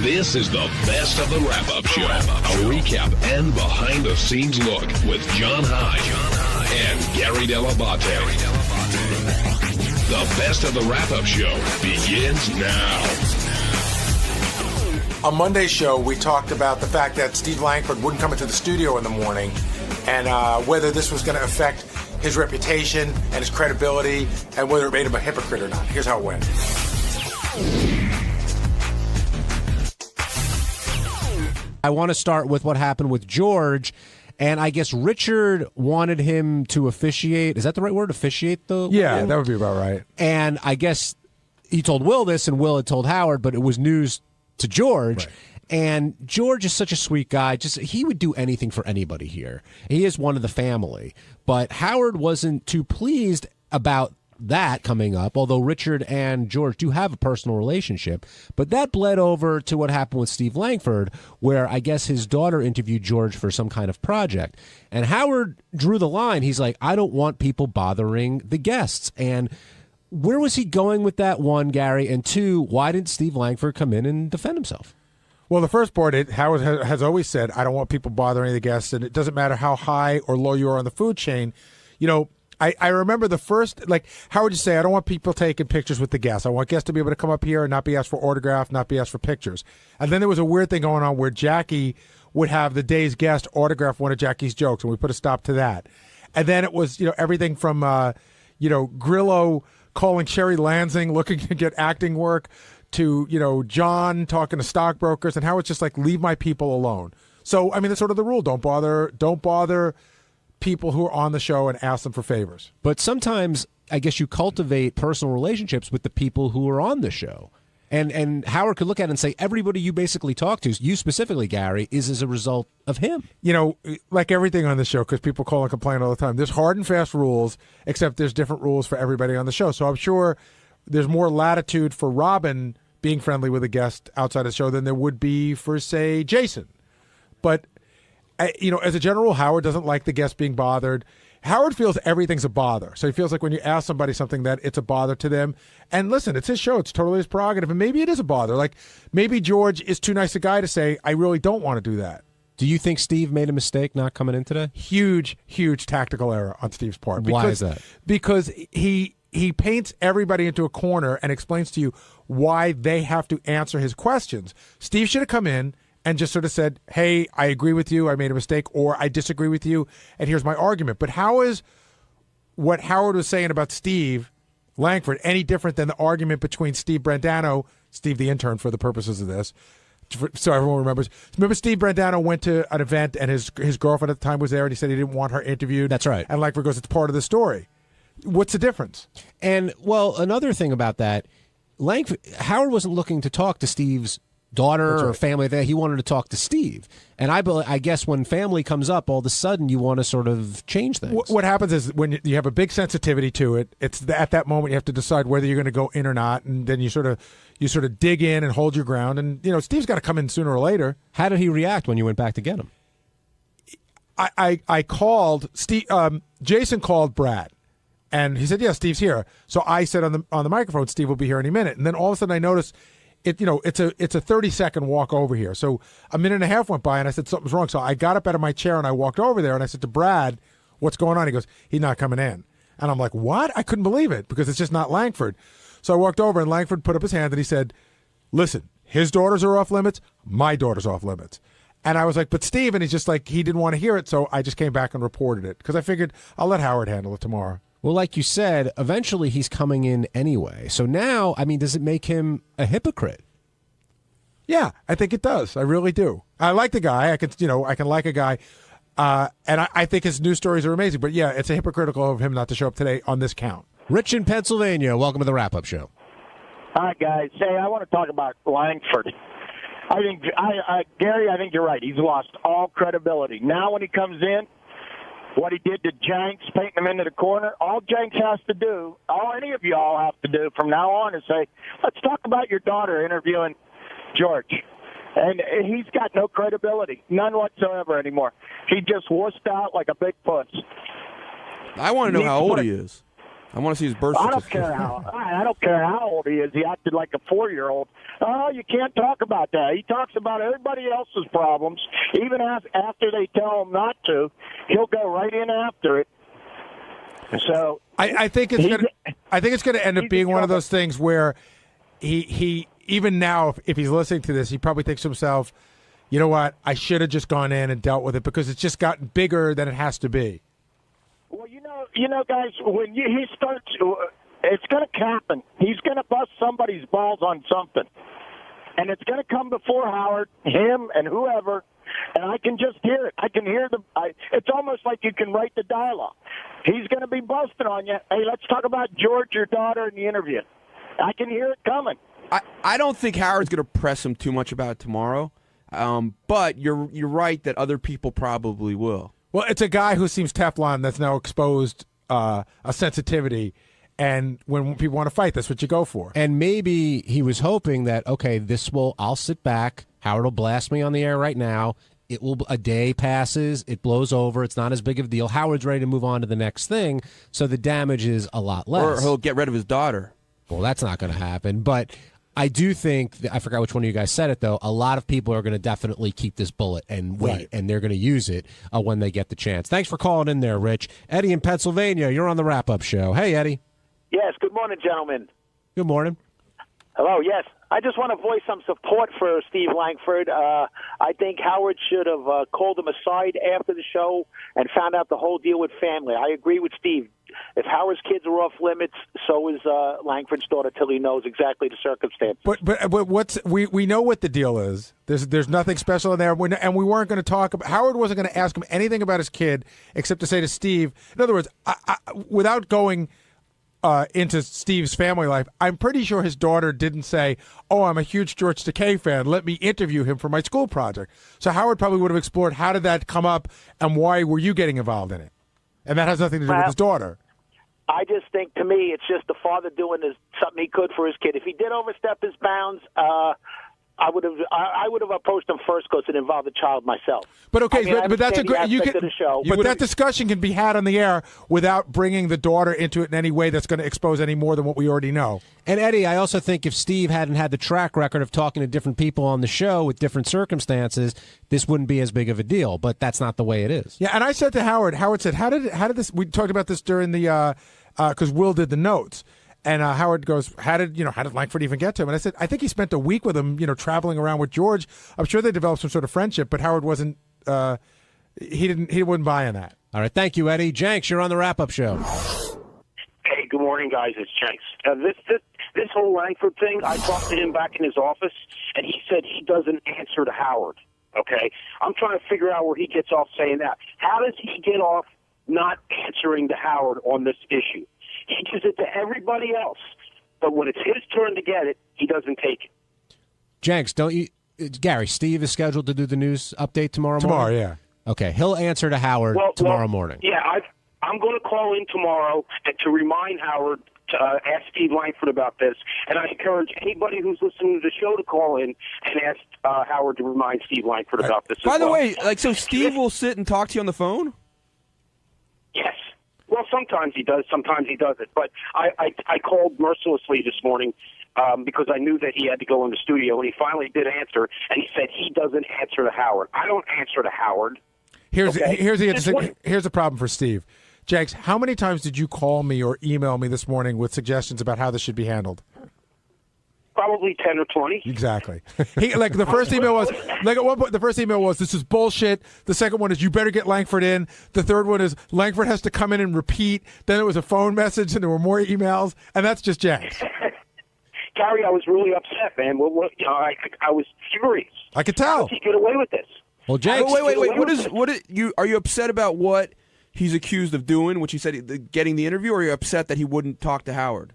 This is the best of the wrap-up show. A recap and behind-the-scenes look with John Hyde and Gary Dell'Abate. The best of the wrap-up show begins now. On Monday's show, we talked about the fact that Steve Langford wouldn't come into the studio in the morning and whether this was going to affect his reputation and his credibility and whether it made him a hypocrite or not. Here's how it went. I want to start with what happened with George, and I guess Richard wanted him to officiate. Is that the right word? Officiate the Yeah, that would be about right. And I guess he told Will this, and Will had told Howard, but it was news to George. Right. And George is such a sweet guy. Just he would do anything for anybody here. He is one of the family. But Howard wasn't too pleased about that coming up, although Richard and George do have a personal relationship. But that bled over to what happened with Steve Langford, where I guess his daughter interviewed George for some kind of project. And Howard drew the line. He's like, I don't want people bothering the guests. And where was he going with that, one, Gary? And two, why didn't Steve Langford come in and defend himself? Well, the first part, Howard has always said, I don't want people bothering the guests, and it doesn't matter how high or low you are on the food chain. You know, I remember the first, like, Howard would say, I don't want people taking pictures with the guests. I want guests to be able to come up here and not be asked for autograph, not be asked for pictures. And then there was a weird thing going on where Jackie would have the day's guest autograph one of Jackie's jokes, and we put a stop to that. And then it was, everything from, Grillo calling Sherry Lansing looking to get acting work to, John talking to stockbrokers, and Howard's just like, leave my people alone. So, I mean, that's sort of the rule. Don't bother people who are on the show and ask them for favors. But sometimes I guess you cultivate personal relationships with the people who are on the show. And Howard could look at it and say, everybody you basically talk to, you specifically, Gary, is as a result of him. Like everything on the show, because people call and complain all the time, there's hard and fast rules, except there's different rules for everybody on the show. So I'm sure there's more latitude for Robin being friendly with a guest outside the show than there would be for, say, Jason. But, as a general rule, Howard doesn't like the guest being bothered. Howard feels everything's a bother. So he feels like when you ask somebody something that it's a bother to them. And listen, it's his show. It's totally his prerogative. And maybe it is a bother. Like maybe George is too nice a guy to say, I really don't want to do that. Do you think Steve made a mistake not coming in today? Huge, huge tactical error on Steve's part. Why is that? Because he paints everybody into a corner and explains to you why they have to answer his questions. Steve should have come in and just sort of said, hey, I agree with you, I made a mistake, or I disagree with you, and here's my argument. But how is what Howard was saying about Steve Langford any different than the argument between Steve Brandano, Steve the intern for the purposes of this, so everyone remembers. Remember Steve Brandano went to an event and his girlfriend at the time was there and he said he didn't want her interviewed. That's right. And Langford goes, it's part of the story. What's the difference? And, well, another thing about that, Howard wasn't looking to talk to Steve's daughter or family there. He wanted to talk to Steve. And I guess when family comes up, all of a sudden you want to sort of change things. What happens is when you have a big sensitivity to it, it's at that moment you have to decide whether you're going to go in or not, and then you sort of dig in and hold your ground. And Steve's got to come in sooner or later. How did he react when you went back to get him? I called Steve. Jason called Brad, and he said, "Yeah, Steve's here." So I said on the microphone, "Steve will be here any minute." And then all of a sudden I noticed it's a 30-second walk over here. So a minute and a half went by, and I said something's wrong. So I got up out of my chair and I walked over there, and I said to Brad, "What's going on?" He goes, "He's not coming in." And I'm like, "What?" I couldn't believe it because it's just not Langford. So I walked over, and Langford put up his hand and he said, "Listen, his daughters are off limits. My daughter's off limits." And I was like, "But Steve," and he's just like, he didn't want to hear it. So I just came back and reported it because I figured I'll let Howard handle it tomorrow. Well, like you said, eventually he's coming in anyway. So now, I mean, does it make him a hypocrite? Yeah, I think it does. I really do. I like the guy. I can like a guy. And I think his news stories are amazing. But yeah, it's a hypocritical of him not to show up today on this count. Rich in Pennsylvania, welcome to the Wrap-Up Show. Hi, guys. Hey, I want to talk about Langford. Gary, I think you're right. He's lost all credibility. Now when he comes in, what he did to Jenks, painting him into the corner, all Jenks has to do, all any of you all have to do from now on is say, let's talk about your daughter interviewing George. And he's got no credibility, none whatsoever anymore. He just wussed out like a big puss. I want to know how old he is. I want to see his birth I certificate. I don't care how old he is. He acted like a 4-year-old. Oh, you can't talk about that. He talks about everybody else's problems, even after they tell him not to. He'll go right in after it. So I think it's going to end up being one of those things where he even now, if he's listening to this, he probably thinks to himself, you know what, I should have just gone in and dealt with it because it's just gotten bigger than it has to be. Well, you know, guys, when he starts, it's going to happen. He's going to bust somebody's balls on something, and it's going to come before Howard, him, and whoever. And I can just hear it. I can hear it's almost like you can write the dialogue. He's going to be busting on you. Hey, let's talk about George, your daughter, in the interview. I can hear it coming. I don't think Howard's going to press him too much about it tomorrow, but you're right that other people probably will. Well, it's a guy who seems Teflon that's now exposed a sensitivity, and when people want to fight, that's what you go for. And maybe he was hoping that, okay, I'll sit back, Howard will blast me on the air right now, a day passes, it blows over, it's not as big of a deal, Howard's ready to move on to the next thing, so the damage is a lot less. Or he'll get rid of his daughter. Well, that's not going to happen, but I do think, I forgot which one of you guys said it, though, a lot of people are going to definitely keep this bullet and wait, right, and they're going to use it when they get the chance. Thanks for calling in there, Rich. Eddie in Pennsylvania, you're on the wrap-up show. Hey, Eddie. Yes, good morning, gentlemen. Good morning. Hello, yes. I just want to voice some support for Steve Langford. I think Howard should have called him aside after the show and found out the whole deal with family. I agree with Steve. If Howard's kids are off limits, so is Langford's daughter till he knows exactly the circumstances. But we know what the deal is. There's nothing special in there, and we weren't going to talk about. Howard wasn't going to ask him anything about his kid except to say to Steve. In other words, without going into Steve's family life, I'm pretty sure his daughter didn't say, "Oh, I'm a huge George Takei fan. Let me interview him for my school project." So Howard probably would have explored how did that come up and why were you getting involved in it, and that has nothing to do with his daughter. I just think, to me, it's just the father doing something he could for his kid. If he did overstep his bounds, I would have approached him first because it involved a child myself. But okay, but that's a great. You can, show. But that discussion can be had on the air without bringing the daughter into it in any way that's going to expose any more than what we already know. And Eddie, I also think if Steve hadn't had the track record of talking to different people on the show with different circumstances, this wouldn't be as big of a deal. But that's not the way it is. Yeah, and I said to Howard. Howard said, "How did this?" We talked about this during the because Will did the notes. And Howard goes, how did Langford even get to him? And I said, I think he spent a week with him, traveling around with George. I'm sure they developed some sort of friendship, but Howard wasn't. He wouldn't buy in that. All right, thank you, Eddie. Jenks, you're on the wrap-up show. Hey, good morning, guys. It's Jenks. This whole Langford thing, I talked to him back in his office, and he said he doesn't answer to Howard. Okay, I'm trying to figure out where he gets off saying that. How does he get off not answering to Howard on this issue? He gives it to everybody else, but when it's his turn to get it, he doesn't take it. Jenks, don't you, Gary? Steve is scheduled to do the news update tomorrow morning. Tomorrow, yeah. Okay, he'll answer to Howard tomorrow morning. Yeah, I'm going to call in tomorrow and to remind Howard to ask Steve Langford about this, and I encourage anybody who's listening to the show to call in and ask Howard to remind Steve Langford about this. By the way, so Steve will sit and talk to you on the phone? Yes. Well, sometimes he does, sometimes he doesn't. But I called mercilessly this morning because I knew that he had to go in the studio, and he finally did answer, and he said he doesn't answer to Howard. I don't answer to Howard. Here's the problem for Steve. Jenks, how many times did you call me or email me this morning with suggestions about how this should be handled? Probably 10 or 20. Exactly. The first email was at one point. The first email was, "This is bullshit." The second one is, "You better get Langford in." The third one is, "Langford has to come in and repeat." Then it was a phone message, and there were more emails, and that's just Jenks. Gary, I was really upset, man. I was furious. I could tell. How did he get away with this? Well, Jenks, wait. Are you upset about what he's accused of doing, which he said getting the interview, or are you upset that he wouldn't talk to Howard?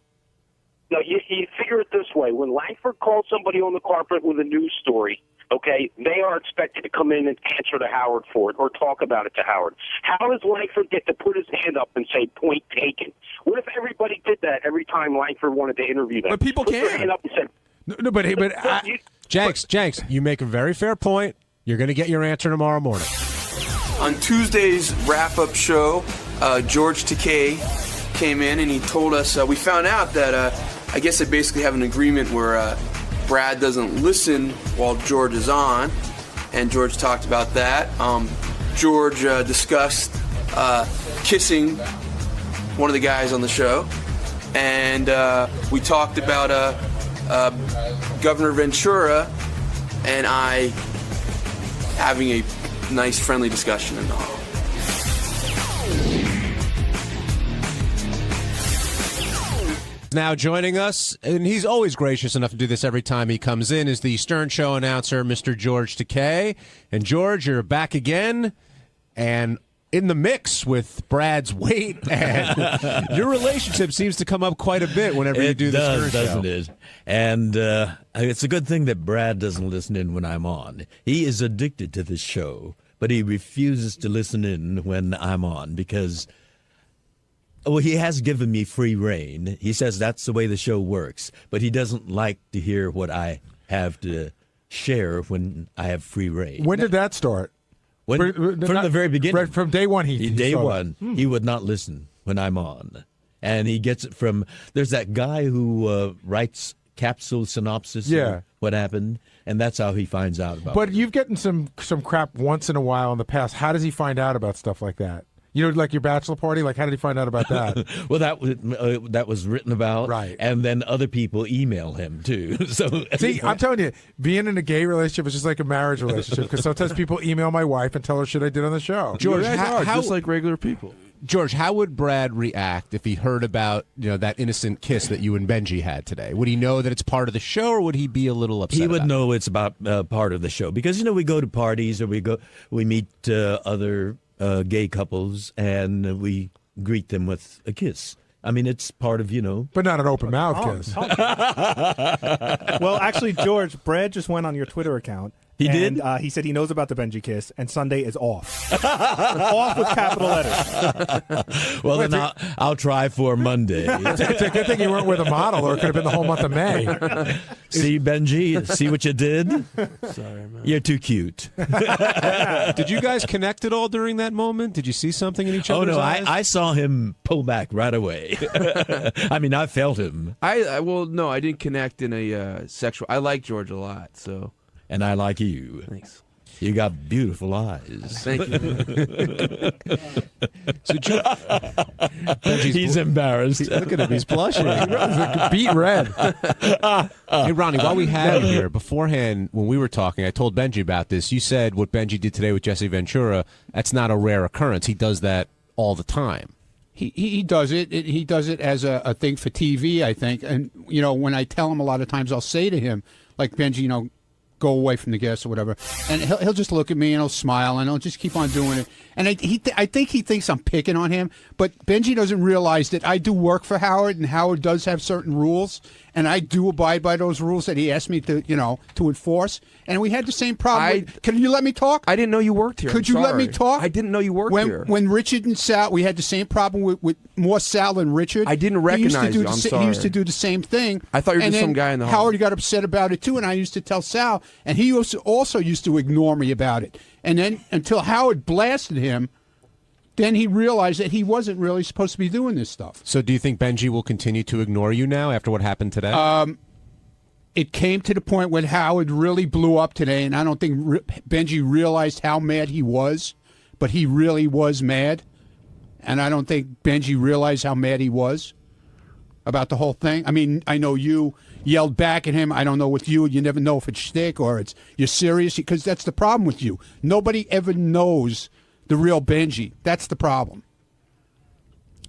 No, you figure it this way. When Langford calls somebody on the carpet with a news story, okay, they are expected to come in and answer to Howard for it or talk about it to Howard. How does Langford get to put his hand up and say, "Point taken"? What if everybody did that every time Langford wanted to interview them? But people put can't. Their hand up and said, No, but Jenks, you make a very fair point. You're going to get your answer tomorrow morning. On Tuesday's wrap-up show, George Takei came in and he told us, we found out that I guess they basically have an agreement where Brad doesn't listen while George is on, and George talked about that. George discussed kissing one of the guys on the show, and we talked about Governor Ventura and I having a nice, friendly discussion and all. Now joining us, and he's always gracious enough to do this every time he comes in, is the Stern Show announcer, Mr. George Takei. And George, you're back again, and in the mix with Brad's weight, and your relationship seems to come up quite a bit whenever you do the Stern Show. Doesn't it? And it's a good thing that Brad doesn't listen in when I'm on. He is addicted to this show, but he refuses to listen in when I'm on because... Well, he has given me free reign. He says that's the way the show works, but he doesn't like to hear what I have to share when I have free reign. When did that start? From the very beginning. Right from day one, Day one, he would not listen when I'm on. And he gets it from, there's that guy who writes capsule synopsis of what happened, and that's how he finds out about it. But you've gotten some crap once in a while in the past. How does he find out about stuff like that? You know, like your bachelor party? Like, how did he find out about that? Well, that was written about. Right. And then other people email him, too. So See, I'm telling you, being in a gay relationship is just like a marriage relationship because sometimes people email my wife and tell her shit I did on the show. George, how, just like regular people. George, how would Brad react if he heard about that innocent kiss that you and Benjy had today? Would he know that it's part of the show, or would he be a little upset? He would know it's about part of the show because we go to parties or we meet other gay couples and we greet them with a kiss. I mean, it's part of but not an open mouth kiss. Well, actually, George, Brad just went on your Twitter account. He did? He said he knows about the Benjy kiss, and Sunday is off. Off with capital letters. Well, then I'll try for Monday. It's a good thing you weren't with a model, or it could have been the whole month of May. See, Benjy? See what you did? Sorry, man. You're too cute. Did you guys connect at all during that moment? Did you see something in each other's eyes? I saw him pull back right away. I mean, I felt him. No, I didn't connect in a sexual. I like George a lot, so. And I like you. Thanks. You got beautiful eyes. Thank you. So he's embarrassed. Look at him. He's blushing. Beat red. Hey, Ronnie, while we had you here, beforehand, when we were talking, I told Benjy about this. You said what Benjy did today with Jesse Ventura, that's not a rare occurrence. He does that all the time. He does it. He does it as a thing for TV, I think. And, when I tell him a lot of times, I'll say to him, like, Benjy, go away from the guests or whatever, and he'll just look at me and he'll smile and he'll just keep on doing it. And I think he thinks I'm picking on him, but Benjy doesn't realize that I do work for Howard, and Howard does have certain rules, and I do abide by those rules that he asked me to to enforce. And we had the same problem. Can you let me talk? I didn't know you worked here. Could you let me talk? I didn't know you worked here. When Richard and Sal, we had the same problem with more Sal than Richard. I didn't recognize you. I'm sorry. He used to do the same thing. I thought you were just some guy in the hall. Howard got upset about it too, and I used to tell Sal, and he also used to ignore me about it. And then until Howard blasted him, then he realized that he wasn't really supposed to be doing this stuff. So do you think Benjy will continue to ignore you now after what happened today? It came to the point when Howard really blew up today, and I don't think Benjy realized how mad he was, but he really was mad. And I don't think Benjy realized how mad he was about the whole thing. I mean, I know you yelled back at him. I don't know with you. You never know if it's shtick or you're serious, because that's the problem with you. Nobody ever knows the real Benjy. That's the problem.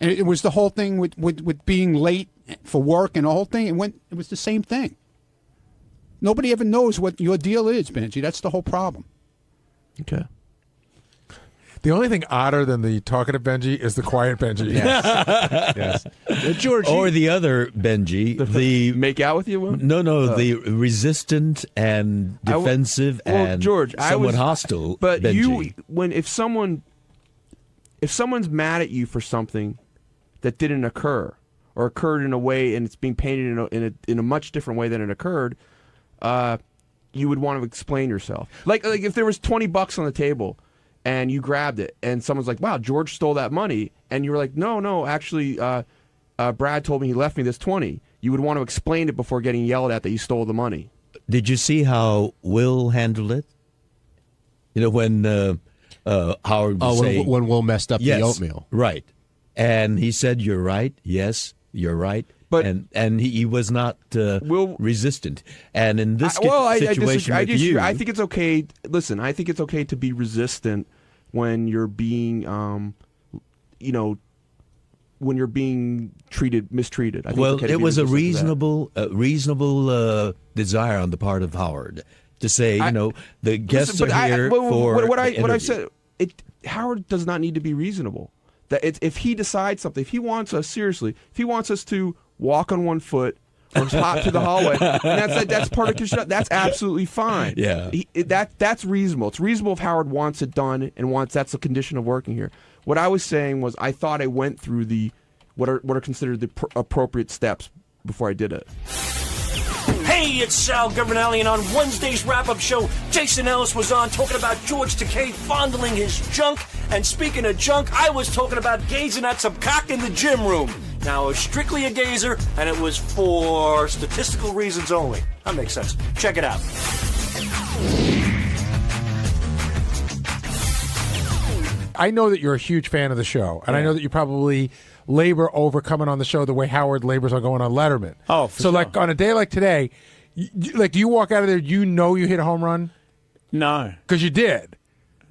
And it was the whole thing with being late for work and the whole thing. It was the same thing. Nobody ever knows what your deal is, Benjy. That's the whole problem. Okay. The only thing odder than the talkative Benjy is the quiet Benjy. Yes. George, or the other Benjy, the make out with you one? No, the resistant and defensive and George, somewhat hostile. But Benjy. if someone's mad at you for something that didn't occur or occurred in a way, and it's being painted in a much different way than it occurred, you would want to explain yourself. Like if there was $20 on the table, and you grabbed it, and someone's like, "Wow, George stole that money," and you were like, "No, actually, Brad told me he left me this 20." You would want to explain it before getting yelled at that you stole the money. Did you see how Will handled it? You know, when Howard would say... when Will messed up the oatmeal. Right. And he said, "You're right. Yes, you're right." But and he was not resistant. And in this situation with you... I think it's okay... Listen, I think it's okay to be resistant when you're being, when you're being mistreated. I think well, it's okay to it be was a resistant reasonable desire on the part of Howard to say, the guests are here for what I said. Howard does not need to be reasonable. That if he decides something, if he wants us to walk on one foot or hop through the hallway, and that's part of construction. That's absolutely fine. Yeah, that's reasonable. It's reasonable if Howard wants it done and that's a condition of working here. What I was saying was I thought I went through what are considered the appropriate steps before I did it. Hey, it's Sal Governale, and on Wednesday's wrap-up show, Jason Ellis was on talking about George Takei fondling his junk. And speaking of junk, I was talking about gazing at some cock in the gym room. Now, it was strictly a gazer, and it was for statistical reasons only. That makes sense. Check it out. I know that you're a huge fan of the show, and I know that you probably labor over coming on the show the way Howard labors on going on Letterman. Oh, so like on a day like today, do you walk out of there? You hit a home run? No, because you did.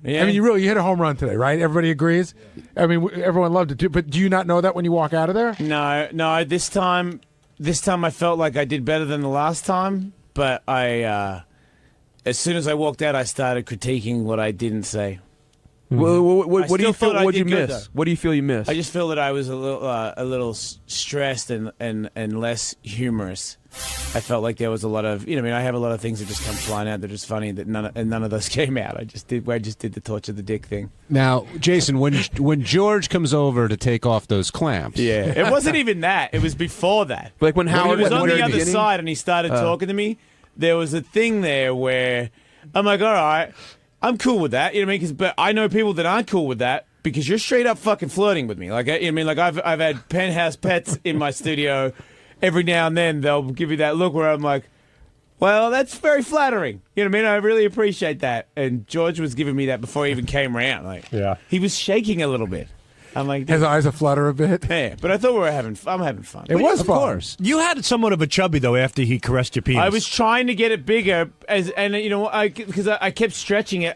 Yeah. I mean, you hit a home run today, right? Everybody agrees. I mean, everyone loved it too. But do you not know that when you walk out of there? No. This time I felt like I did better than the last time. But as soon as I walked out, I started critiquing what I didn't say. Well, what do you feel? What you miss? Though. What do you feel you missed? I just feel that I was a little stressed and less humorous. I felt like there was a lot of, I have a lot of things that just come flying out. They're just funny that none of those came out. I just did the torture the dick thing. Now, Jason, when George comes over to take off those clamps, it wasn't even that. It was before that. Like when Howard was on the other side and he started talking to me. There was a thing there where I'm like, all right. I'm cool with that, but I know people that aren't cool with that because you're straight up fucking flirting with me. Like, I've had penthouse pets in my studio. Every now and then they'll give you that look where I'm like, well, that's very flattering. You know what I mean? I really appreciate that. And George was giving me that before he even came around. Like, he was shaking a little bit. I'm like, his eyes flutter a bit. Yeah, but I thought I'm having fun. It was fun. Of course. You had somewhat of a chubby though after he caressed your penis. I was trying to get it bigger, because I kept stretching it.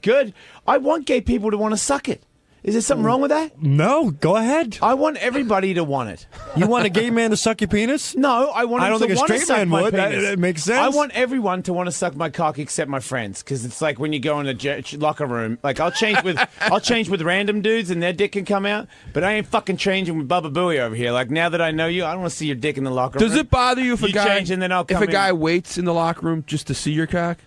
Good. I want gay people to want to suck it. Is there something wrong with that? No, go ahead. I want everybody to want it. You want a gay man to suck your penis? No, I want. I don't think a straight man would. That makes sense. I want everyone to want to suck my cock except my friends, because it's like when you go in the locker room. Like I'll change with random dudes and their dick can come out, but I ain't fucking changing with Bubba Booey over here. Like now that I know you, I don't want to see your dick in the locker room. Does it bother you if a guy change and then I'll come if a guy waits in the locker room just to see your cock?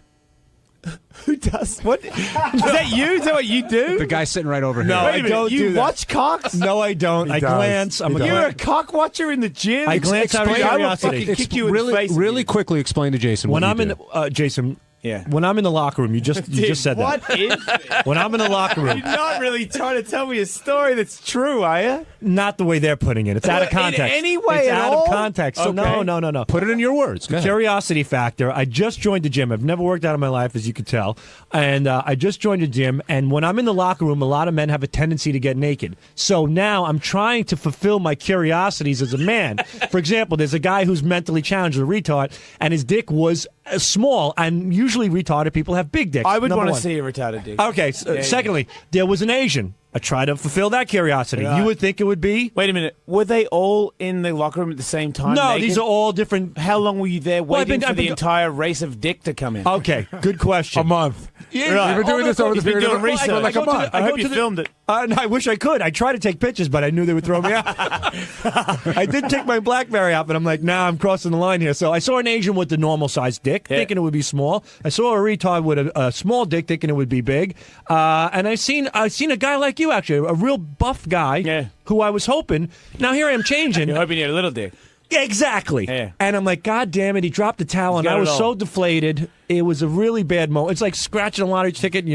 Who does? What? Is that you? Is that what you do? The guy sitting right over here. No, I don't you do that. watch cocks? No, I don't. I glance. You're a cock watcher in the gym? I glance out of curiosity. I will fucking kick you in the face. Really quickly explain to Jason when what I'm in Jason. Yeah. When I'm in the locker room, you just said that. What is it? When I'm in the locker room. You're not really trying to tell me a story that's true, are you? Not the way they're putting it. It's out of context. In any way it's at out all? of context. So Okay. No. Put it in your words. Go ahead. Curiosity factor. I just joined the gym. I've never worked out in my life, as you could tell. And I just joined the gym. And when I'm in the locker room, a lot of men have a tendency to get naked. So now I'm trying to fulfill my curiosities as a man. For example, there's a guy who's mentally challenged, a retard, and his dick was small. And usually retarded people have big dicks. I would want to see a retarded dick. Okay. Secondly, there was an Asian. I try to fulfill that curiosity. Right. You would think it would be. Wait a minute. Were they all in the locker room at the same time? No, naked? these are all different. How long were you there waiting for the entire race of dick to come in? Okay, good question. A month. Yeah, right. You've been doing this over the period of research. like a month. I hope you filmed it. I wish I could. I tried to take pictures, but I knew they would throw me out. I did take my BlackBerry out, but I'm like, nah, I'm crossing the line here. So I saw an Asian with the normal sized dick, thinking it would be small. I saw a retard with a small dick, thinking it would be big. And I seen a guy like you, actually, a real buff guy, who I was hoping. Now here I am changing. You're hoping you had a little dick. Yeah, exactly. Yeah. And I'm like, God damn it, he dropped the towel, and I was so deflated. It was a really bad moment. It's like scratching a lottery ticket.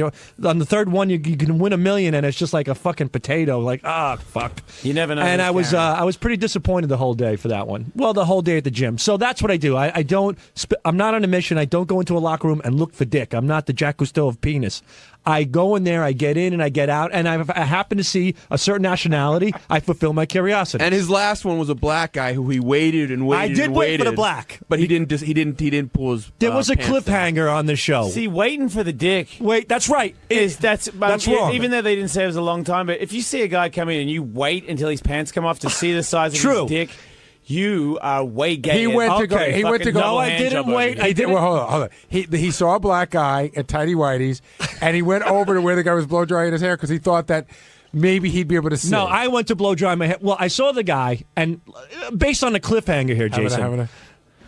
On the third one, you can win $1 million, and it's just like a fucking potato. Like, fuck. You never know. And I was pretty disappointed the whole day for that one. Well, the whole day at the gym. So that's what I do. I'm not on a mission. I don't go into a locker room and look for dick. I'm not the Jacques Cousteau of penis. I go in there, I get in and I get out, and I happen to see a certain nationality. I fulfill my curiosity. And his last one was a black guy who he waited and waited. I did and wait waited, for the black, but he didn't pull his. There was a pants down. cliffhanger on the show. See, waiting for the dick. Wait, that's right. That's wrong. Even though they didn't say it was a long time, but if you see a guy come in and you wait until his pants come off to see the size of his dick. You are way gay. He went to go. No, I didn't wait. I didn't. Well, hold on. He saw a black guy at tidy whities, and he went over to where the guy was blow drying his hair because he thought that maybe he'd be able to see. No, I went to blow dry my hair. Well, I saw the guy, and based on the cliffhanger here, Jason.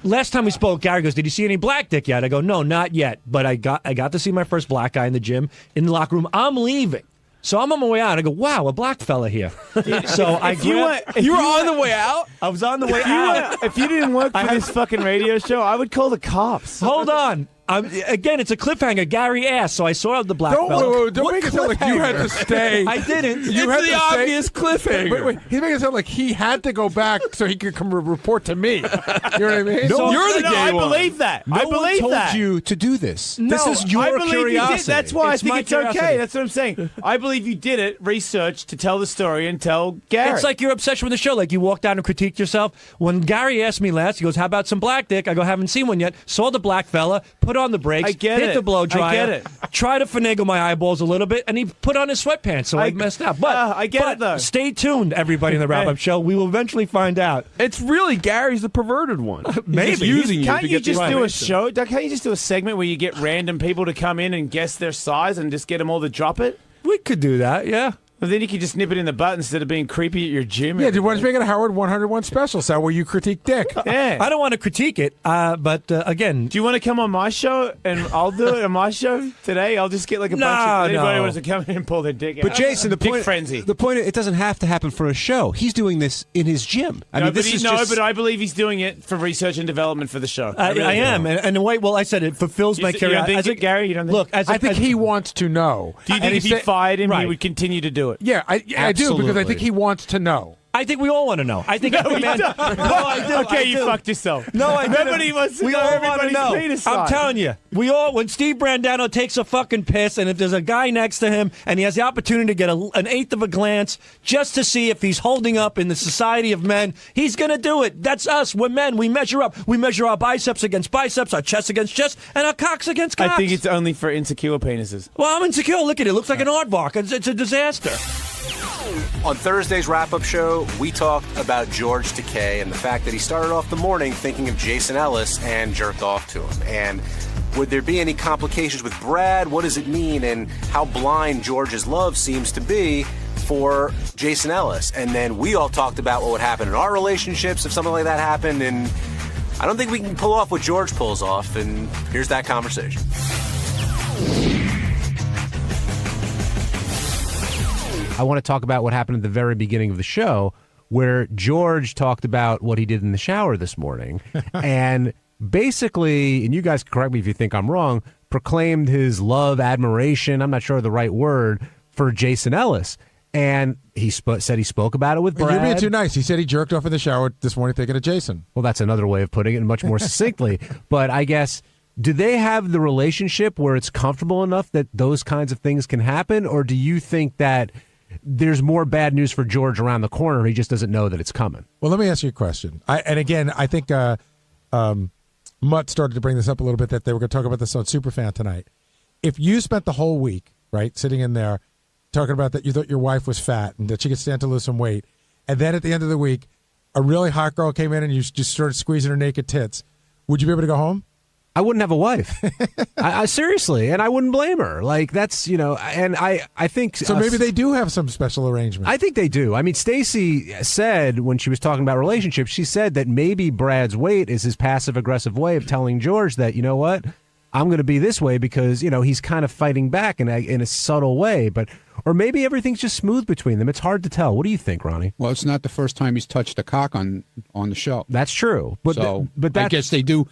Last time we spoke, Gary goes, "Did you see any black dick yet?" I go, "No, not yet." But I got to see my first black guy in the gym in the locker room. I'm leaving. So I'm on my way out. I go, wow, a black fella here. So you were on the way out? I was on the way out. If you didn't work for this fucking radio show, I would call the cops. Hold on. Again, it's a cliffhanger. Gary asked, so I saw the black fella. Don't make it sound like you had to stay. I didn't. It's the obvious cliffhanger. Wait, he's making it sound like he had to go back so he could come report to me. You know what I mean? No, you're the gay I one. believe that. No I believe one told that. you to do this. No, this is your I believe curiosity. You did. That's why I think my it's curiosity. okay. That's what I'm saying. I believe you did it, research to tell the story and tell Gary. It's like your obsession with the show. Like you walked out and critiqued yourself. When Gary asked me last, he goes, "How about some black dick?" I go, "Haven't seen one yet." Saw the black fella, put on the brakes, hit the blow dryer, I get it. Try to finagle my eyeballs a little bit, and he put on his sweatpants, so I messed up. But I get it though. Stay tuned, everybody, in the wrap-up show. We will eventually find out. It's really Gary's the perverted one. Maybe He's using you. Can't to you get just the do a information. show? Can't you just do a segment where you get random people to come in and guess their size and just get them all to drop it? We could do that, yeah. Well, then you can just nip it in the butt instead of being creepy at your gym. Yeah, dude, why don't you make it a Howard 101 special, Sal, where you critique dick? Yeah. I don't want to critique it, but again... Do you want to come on my show and I'll do it on my show today? I'll just get like a bunch of... Anybody wants to come in and pull their dick out. But Jason, the point, frenzy. The point is, it doesn't have to happen for a show. He's doing this in his gym. I mean, this is just... but I believe he's doing it for research and development for the show. I am, and the way, well, I said it fulfills my curiosity. You don't think, Gary? You don't think? Look, I think he wants to know. Do you think if he fired him, he Right. would continue to do it? Yeah, I do, because I think he wants to know. I think we all want to know. I think No, every man. you don't. I do. Okay, I you do. fucked yourself. No, I didn't. Nobody wants to we know all want to everybody's know. penis I'm size. telling you, we all. When Steve Brandano takes a fucking piss, and if there's a guy next to him, and he has the opportunity to get an eighth of a glance just to see if he's holding up in the society of men, he's gonna do it. That's us. We're men. We measure up. We measure our biceps against biceps, our chest against chest, and our cocks against cocks. I think it's only for insecure penises. Well, I'm insecure. Look at it. It looks like an aardvark. It's a disaster. On Thursday's wrap-up show, we talked about George Takei and the fact that he started off the morning thinking of Jason Ellis and jerked off to him. And would there be any complications with Brad? What does it mean? And how blind George's love seems to be for Jason Ellis. And then we all talked about what would happen in our relationships if something like that happened. And I don't think we can pull off what George pulls off. And here's that conversation. I want to talk about what happened at the very beginning of the show, where George talked about what he did in the shower this morning, and basically, and you guys can correct me if you think I'm wrong, proclaimed his love, admiration, I'm not sure the right word, for Jason Ellis. And he said he spoke about it with Brad. You're being too nice. He said he jerked off in the shower this morning thinking of Jason. Well, that's another way of putting it, and much more succinctly. But I guess, do they have the relationship where it's comfortable enough that those kinds of things can happen, or do you think that there's more bad news for George around the corner? He just doesn't know that it's coming. Well, let me ask you a question. And again, I think Mutt started to bring this up a little bit, that they were going to talk about this on Superfan tonight. If you spent the whole week, right, sitting in there talking about that you thought your wife was fat and that she could stand to lose some weight, and then at the end of the week, a really hot girl came in and you just started squeezing her naked tits, would you be able to go home? I wouldn't have a wife. I seriously, and I wouldn't blame her. Like, that's, and I think... So maybe they do have some special arrangement. I think they do. I mean, Stacey said, when she was talking about relationships, she said that maybe Brad's weight is his passive-aggressive way of telling George that, you know what, I'm going to be this way because, he's kind of fighting back in a subtle way. Or maybe everything's just smooth between them. It's hard to tell. What do you think, Ronnie? Well, it's not the first time he's touched a cock on the show. That's true. But so but I guess they do...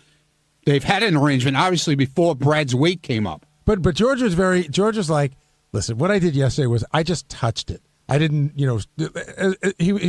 They've had an arrangement, obviously, before Brad's weight came up. But George was like, listen, what I did yesterday was I just touched it. I didn't, he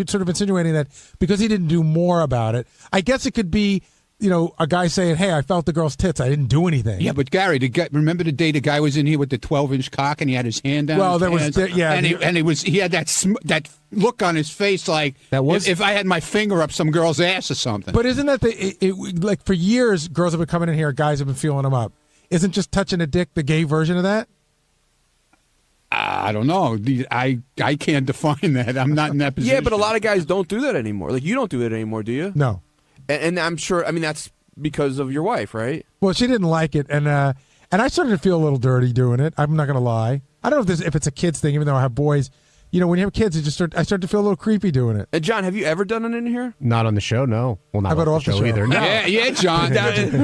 sort of insinuating that because he didn't do more about it. I guess it could be, a guy saying, hey, I felt the girl's tits. I didn't do anything. Yeah, but Gary, remember the day the guy was in here with the 12-inch cock and he had his hand down? Well, he had that look on his face like if I had my finger up some girl's ass or something. But isn't that like for years, girls have been coming in here, guys have been feeling them up. Isn't just touching a dick the gay version of that? I don't know. I can't define that. I'm not in that position. Yeah, but a lot of guys don't do that anymore. Like, you don't do it anymore, do you? No. And I'm sure, that's because of your wife, right? Well, she didn't like it, and I started to feel a little dirty doing it. I'm not going to lie. I don't know if it's a kid's thing, even though I have boys. When you have kids, I start to feel a little creepy doing it. And John, have you ever done it in here? Not on the show, no. Well, not How about off the show either. No. Yeah, John.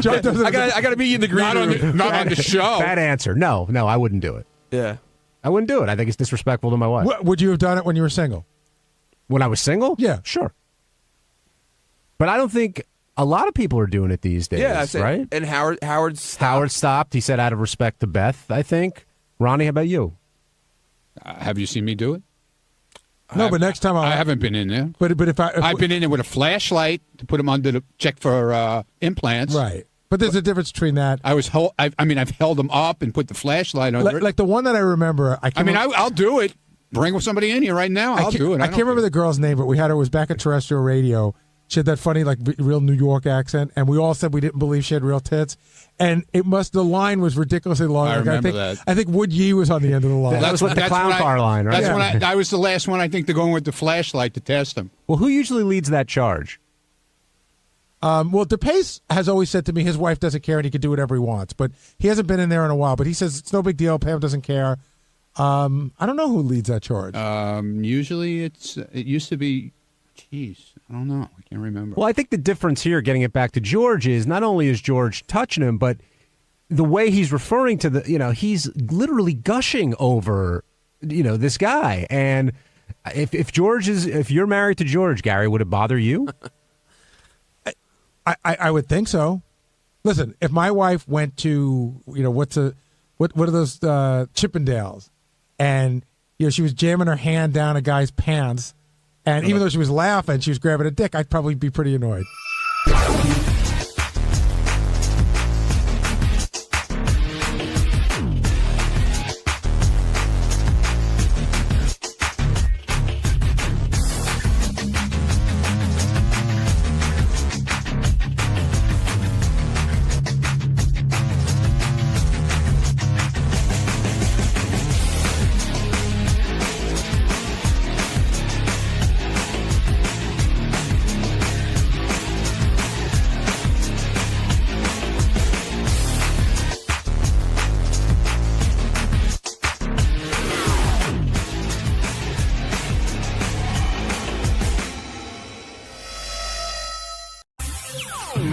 John doesn't. I got to be in the green room. Not on the show. Bad answer. No, I wouldn't do it. Yeah. I wouldn't do it. I think it's disrespectful to my wife. Would you have done it when you were single? When I was single? Yeah. Sure. But I don't think a lot of people are doing it these days, right? And Howard stopped. Howard stopped. He said out of respect to Beth, I think. Ronnie, how about you? Have you seen me do it? No, but next time I haven't been in there. But if I've been in there with a flashlight to put them under the check for implants. Right. But there's a difference between that. I've held them up and put the flashlight under it. Like the one that I remember. I'll do it. Bring somebody in here right now. I'll do it. I can't remember the girl's name, but it was back at terrestrial radio. She had that funny, real New York accent, and we all said we didn't believe she had real tits. And the line was ridiculously long. I remember that. I think Wood Yee was on the end of the line. That was with the clown car line, right? That's when I was the last one, I think, to go in with the flashlight to test them. Well, who usually leads that charge? Well, DePace has always said to me his wife doesn't care and he can do whatever he wants. But he hasn't been in there in a while. But he says it's no big deal. Pam doesn't care. I don't know who leads that charge. Usually it used to be, I don't know. I can't remember. Well, I think the difference here, getting it back to George, is not only is George touching him, but the way he's referring to he's literally gushing over, this guy. And if you're married to George, Gary, would it bother you? I would think so. Listen, if my wife went to what are those Chippendales, and she was jamming her hand down a guy's pants, and even though she was laughing, she was grabbing a dick, I'd probably be pretty annoyed.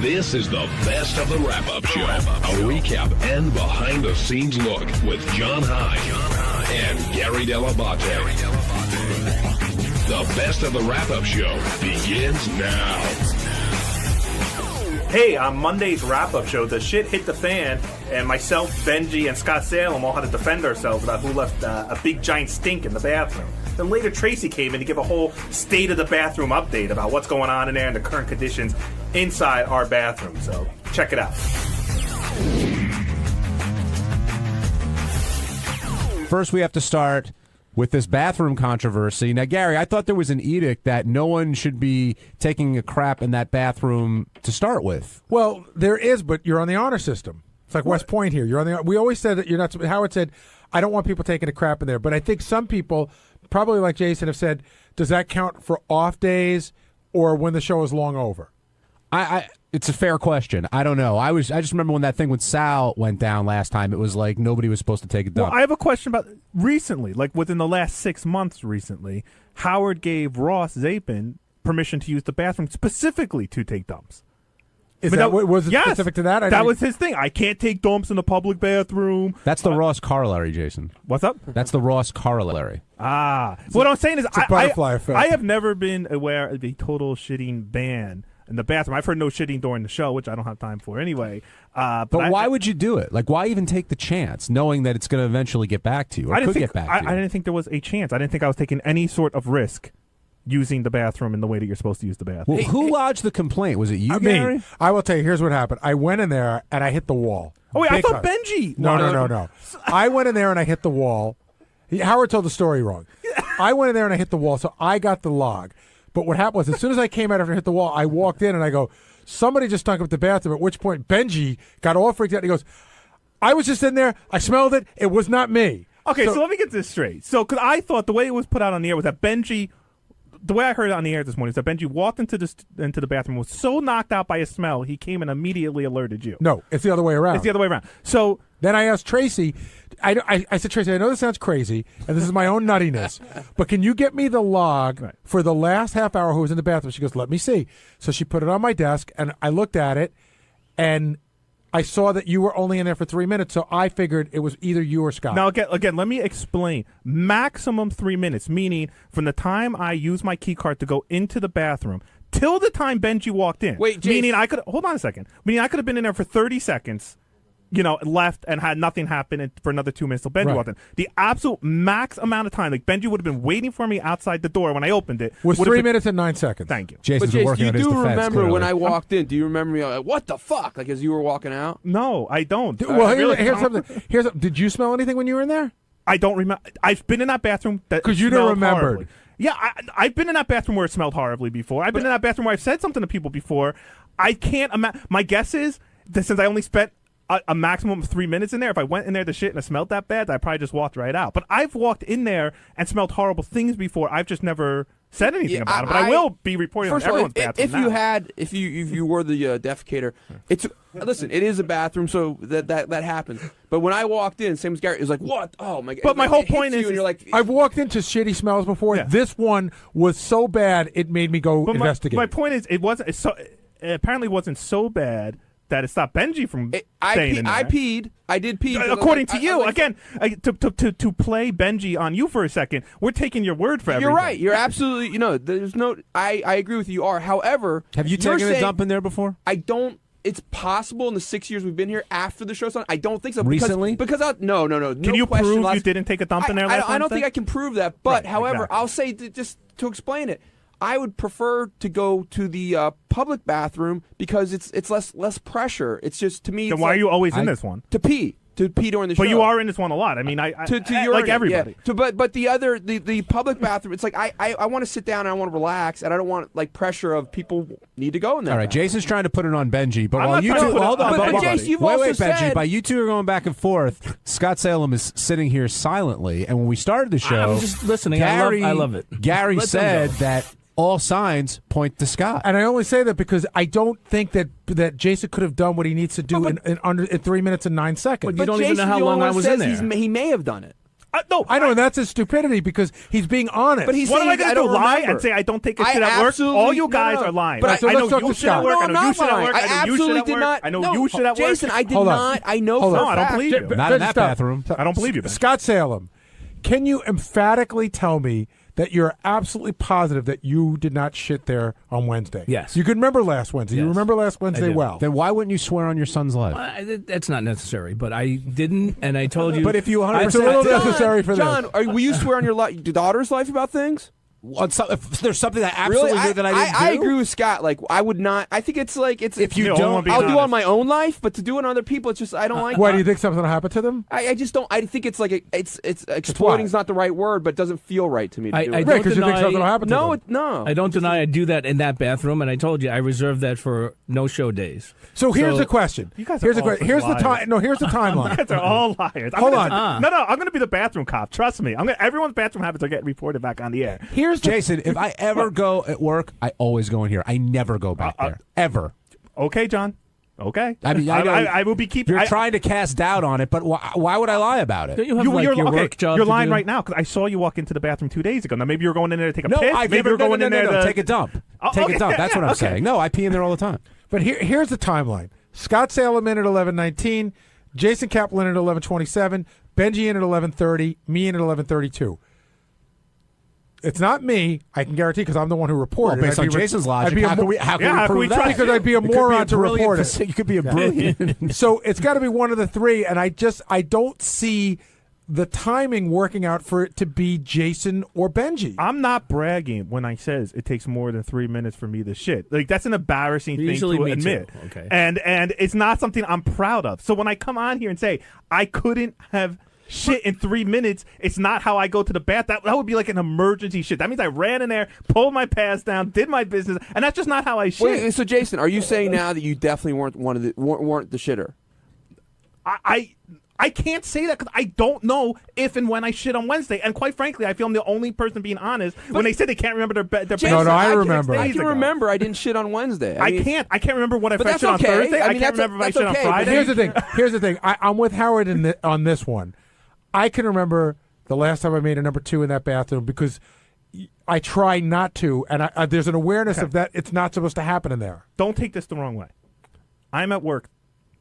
This is the best of the wrap-up show. A recap and behind-the-scenes look with John High and Gary Dell'Abate. The best of the wrap-up show begins now. Hey, on Monday's wrap-up show, the shit hit the fan, and myself, Benjy, and Scott Salem all had to defend ourselves about who left a big giant stink in the bathroom. Then later Tracy came in to give a whole state of the bathroom update about what's going on in there and the current conditions inside our bathroom. So check it out. First, we have to start with this bathroom controversy. Now, Gary, I thought there was an edict that no one should be taking a crap in that bathroom to start with. Well, there is, but you're on the honor system. It's like West Point here. You're on the. We always said that you're not. Howard said, "I don't want people taking a crap in there," but I think some people, probably like Jason, have said, "Does that count for off days or when the show is long over?" It's a fair question. I don't know. I just remember when that thing with Sal went down last time. It was like nobody was supposed to take a dump. Well, I have a question about recently, like within the last 6 months recently, Howard gave Ross Zapin permission to use the bathroom specifically to take dumps. Was it specific to that? That was his thing. I can't take dumps in the public bathroom. That's the Ross corollary, Jason. What's up? That's the Ross corollary. What I'm saying is butterfly effect. I have never been aware of a total shitting ban in the bathroom. I've heard no shitting during the show, which I don't have time for anyway. But why would you do it? Like, why even take the chance, knowing that it's going to eventually get back to you, or I didn't could think, get back to you? I didn't think there was a chance. I didn't think I was taking any sort of risk using the bathroom in the way that you're supposed to use the bathroom. Well, who lodged the complaint? Was it you, Gary? Me. I will tell you. Here's what happened. I went in there and I hit the wall. Oh wait, I thought Because- Benjy. No. I went in there and I hit the wall. Howard told the story wrong. I went in there and I hit the wall, so I got the log. But what happened was, as soon as I came out after I hit the wall, I walked in and I go, somebody just stunk up the bathroom. At which point Benjy got all freaked out. And he goes, I was just in there. I smelled it. It was not me. Okay, so let me get this straight. So, because I thought the way it was put out on the air was that Benjy, the way I heard it on the air this morning is that Benjy walked into the bathroom, was so knocked out by a smell, he came and immediately alerted you. No, it's the other way around. It's the other way around. So then I asked Tracy, I said, Tracy, I know this sounds crazy, and this is my own nuttiness, but can you get me the log for the last half hour who was in the bathroom? She goes, let me see. So she put it on my desk, and I looked at it, and I saw that you were only in there for 3 minutes, so I figured it was either you or Scott. now again, let me explain. Maximum 3 minutes, meaning from the time I used my key card to go into the bathroom till the time Benjy walked in. Wait, Jace. meaning I could hold on a second. Meaning I could have been in there for 30 seconds. Left and had nothing happen for another 2 minutes till Benjy walked in. The absolute max amount of time, like Benjy would have been waiting for me outside the door when I opened it. Was would 3 have been- minutes and 9 seconds. Thank you. Jason's But Jace, working you on his do defense, remember when clearly. I walked in? Do you remember me? Like, what the fuck? Like as you were walking out? No, I don't. Well, I really here's don't. something. Did you smell anything when you were in there? I don't remember. I've been in that bathroom that 'Cause you don't smelled remember. horribly. Yeah, I've been in that bathroom where it smelled horribly before. I've been in that bathroom where I've said something to people before. I can't imagine. My guess is that since I only spent a maximum of 3 minutes in there, if I went in there to shit and it smelled that bad, I probably just walked right out. But I've walked in there and smelled horrible things before. I've just never said anything about it. But I will be reporting on First of all, everyone's bathroom if you were the defecator, listen, it is a bathroom, so that happens. But when I walked in, same as Gary, it was like, what? Oh my god! But my whole point is, and you're like, I've walked into shitty smells before. Yeah. This one was so bad it made me go But investigate. my point is, it apparently wasn't so bad that it stopped Benjy from I staying in there. I peed. I did pee. According to you, again, to play Benjy on you for a second, we're taking your word for everything. You're right. You're absolutely. There's no. I agree with you. However, Have you you're taken a saying- dump in there before? I don't. It's possible in the 6 years we've been here after the show's on. I don't think so. Recently? Because no. Can you question prove last- you didn't take a dump in there last I don't Wednesday? think I can prove that. But Right, however, exactly. I'll say just to explain it. I would prefer to go to the public bathroom because it's less pressure. It's just to me. Then it's why like- are you always in this one? To pee during the show. But you are in this one a lot. I mean, I to urinate, like everybody. Yeah. But the public bathroom, it's like I want to sit down and I want to relax and I don't want like pressure of people need to go in there. All right, Jason's trying to put it on Benjy, but I'm while not you trying to two, put it hold on on, anybody. Jace, you've wait, also Benjy, said- while you two are going back and forth, Scott Salem is sitting here silently, and when we started the show, I'm just listening. Gary, I love it. Gary Let them said go. that all signs point to Scott. And I only say that because I don't think that Jason could have done what he needs to do in 3 minutes and 9 seconds. But you don't even know how long I was in there. He may have done it. No, I know, and that's his stupidity because he's being honest. But he's What am I saying going I to do? don't Lie remember. and say I don't take a I shit at work? absolutely- All you guys no, no. are lying. But so I let's know talk you to shit at Scott. work. No, I I'm know you not shit at lying. work. I I know you shit absolutely at did work. not. I know no, you shit at work. Jason, I did Hold on. not. I know Hold for on. a I don't fact. believe you. Not in that Stop. bathroom. I don't believe you, Ben. Scott Salem, can you emphatically tell me that you're absolutely positive that you did not shit there on Wednesday? Yes. You can remember last Wednesday. You Yes. remember last Wednesday do. well. Then why wouldn't you swear on your son's life? That's not necessary, but I didn't, and I told you. But if you 100% It's a little did- necessary for John, this. will you swear on your daughter's life about things? If there's something that absolutely Really? did that I didn't do? I agree with Scott. Like, I would not. I think it's like it's. If you No, don't, I'm being I'll do honest. on my own life, but to do it on other people, it's just I don't like. Why do you think something will happen to them? I just don't. I think it's like it's exploiting's not the right word, but it doesn't feel right to me. To I do don't it. Right, because you think deny- something will happen to No, them. no. I don't deny I do that in that bathroom, and I told you I reserved that for no-show days. So here's the question. You guys are Here's the all question. Here's the liars. time. No, here's the You timeline. guys are all liars. Hold on. No, I'm going to be the bathroom cop. Trust me. Everyone's bathroom habits are getting reported back on the air. Here's the Jason, if I ever go at work, I always go in here. I never go back there. Ever. Okay, John. Okay. I mean, I know I will be keeping. You're trying to cast doubt on it, but why would I lie about it? Don't you have like you're, your okay, work job You're to lying do? right now because I saw you walk into the bathroom 2 days ago. Now maybe you're going in there to take a No, piss. I've Maybe never. you're going no, in there to take a dump. Oh, Take okay, a dump. That's what I'm okay. saying. No, I pee in there all the time. But here's the timeline. Scott Salem in at 11:19, Jason Kaplan in at 11:27, Benjy in at 11:30, me in at 11:32. It's not me. I can guarantee because I'm the one who reported. Well, based on Jason's logic, how can we prove that? Because I'd be a moron to report it. You could be a brilliant. So it's got to be one of the three, and I don't see the timing working out for it to be Jason or Benjy. I'm not bragging when I says it takes more than 3 minutes for me to shit. Like that's an embarrassing thing to admit. Too. Okay. And it's not something I'm proud of. So when I come on here and say I couldn't have shit in 3 minutes, it's not how I go to the bath. That would be like an emergency shit. That means I ran in there, pulled my pants down, did my business, and that's just not how I shit. Wait, so Jason, are you saying now that you definitely weren't the shitter? I can't say that because I don't know if and when I shit on Wednesday. And quite frankly, I feel I'm the only person being honest when they say they can't remember their Jason, No, I remember. I can remember I didn't shit on Wednesday. I can't remember what if I shit on okay. Thursday. I mean, can't remember if I shit on Friday. But here's the thing. I'm with Howard on this one. I can remember the last time I made a number 2 in that bathroom because I try not to, and there's an awareness of that it's not supposed to happen in there. Don't take this the wrong way. I'm at work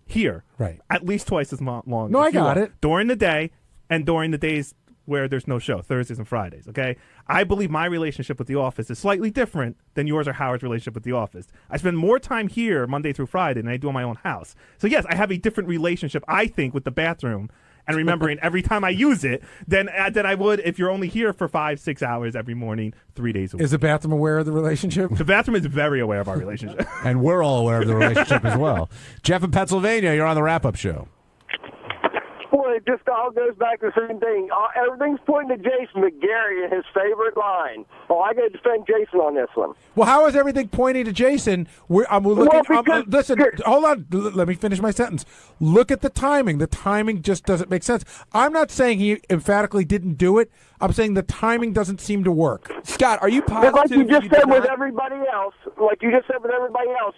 here, right, at least twice as long. No, I got it. During the day and during the days where there's no show, Thursdays and Fridays. Okay, I believe my relationship with the office is slightly different than yours or Howard's relationship with the office. I spend more time here Monday through Friday than I do in my own house. So yes, I have a different relationship, I think, with the bathroom and remembering every time I use it than I would if you're only here for 5-6 hours every morning, 3 days a week. Is the bathroom aware of the relationship? The bathroom is very aware of our relationship. And we're all aware of the relationship as well. Jeff in Pennsylvania, you're on the wrap-up show. Well, it just all goes back to the same thing. Everything's pointing to Jason McGarry and his favorite line. Oh, I got to defend Jason on this one. Well, how is everything pointing to Jason? Listen, hold on. Let me finish my sentence. Look at the timing. The timing just doesn't make sense. I'm not saying he emphatically didn't do it. I'm saying the timing doesn't seem to work. Scott, are you positive? Like you just said with everybody else,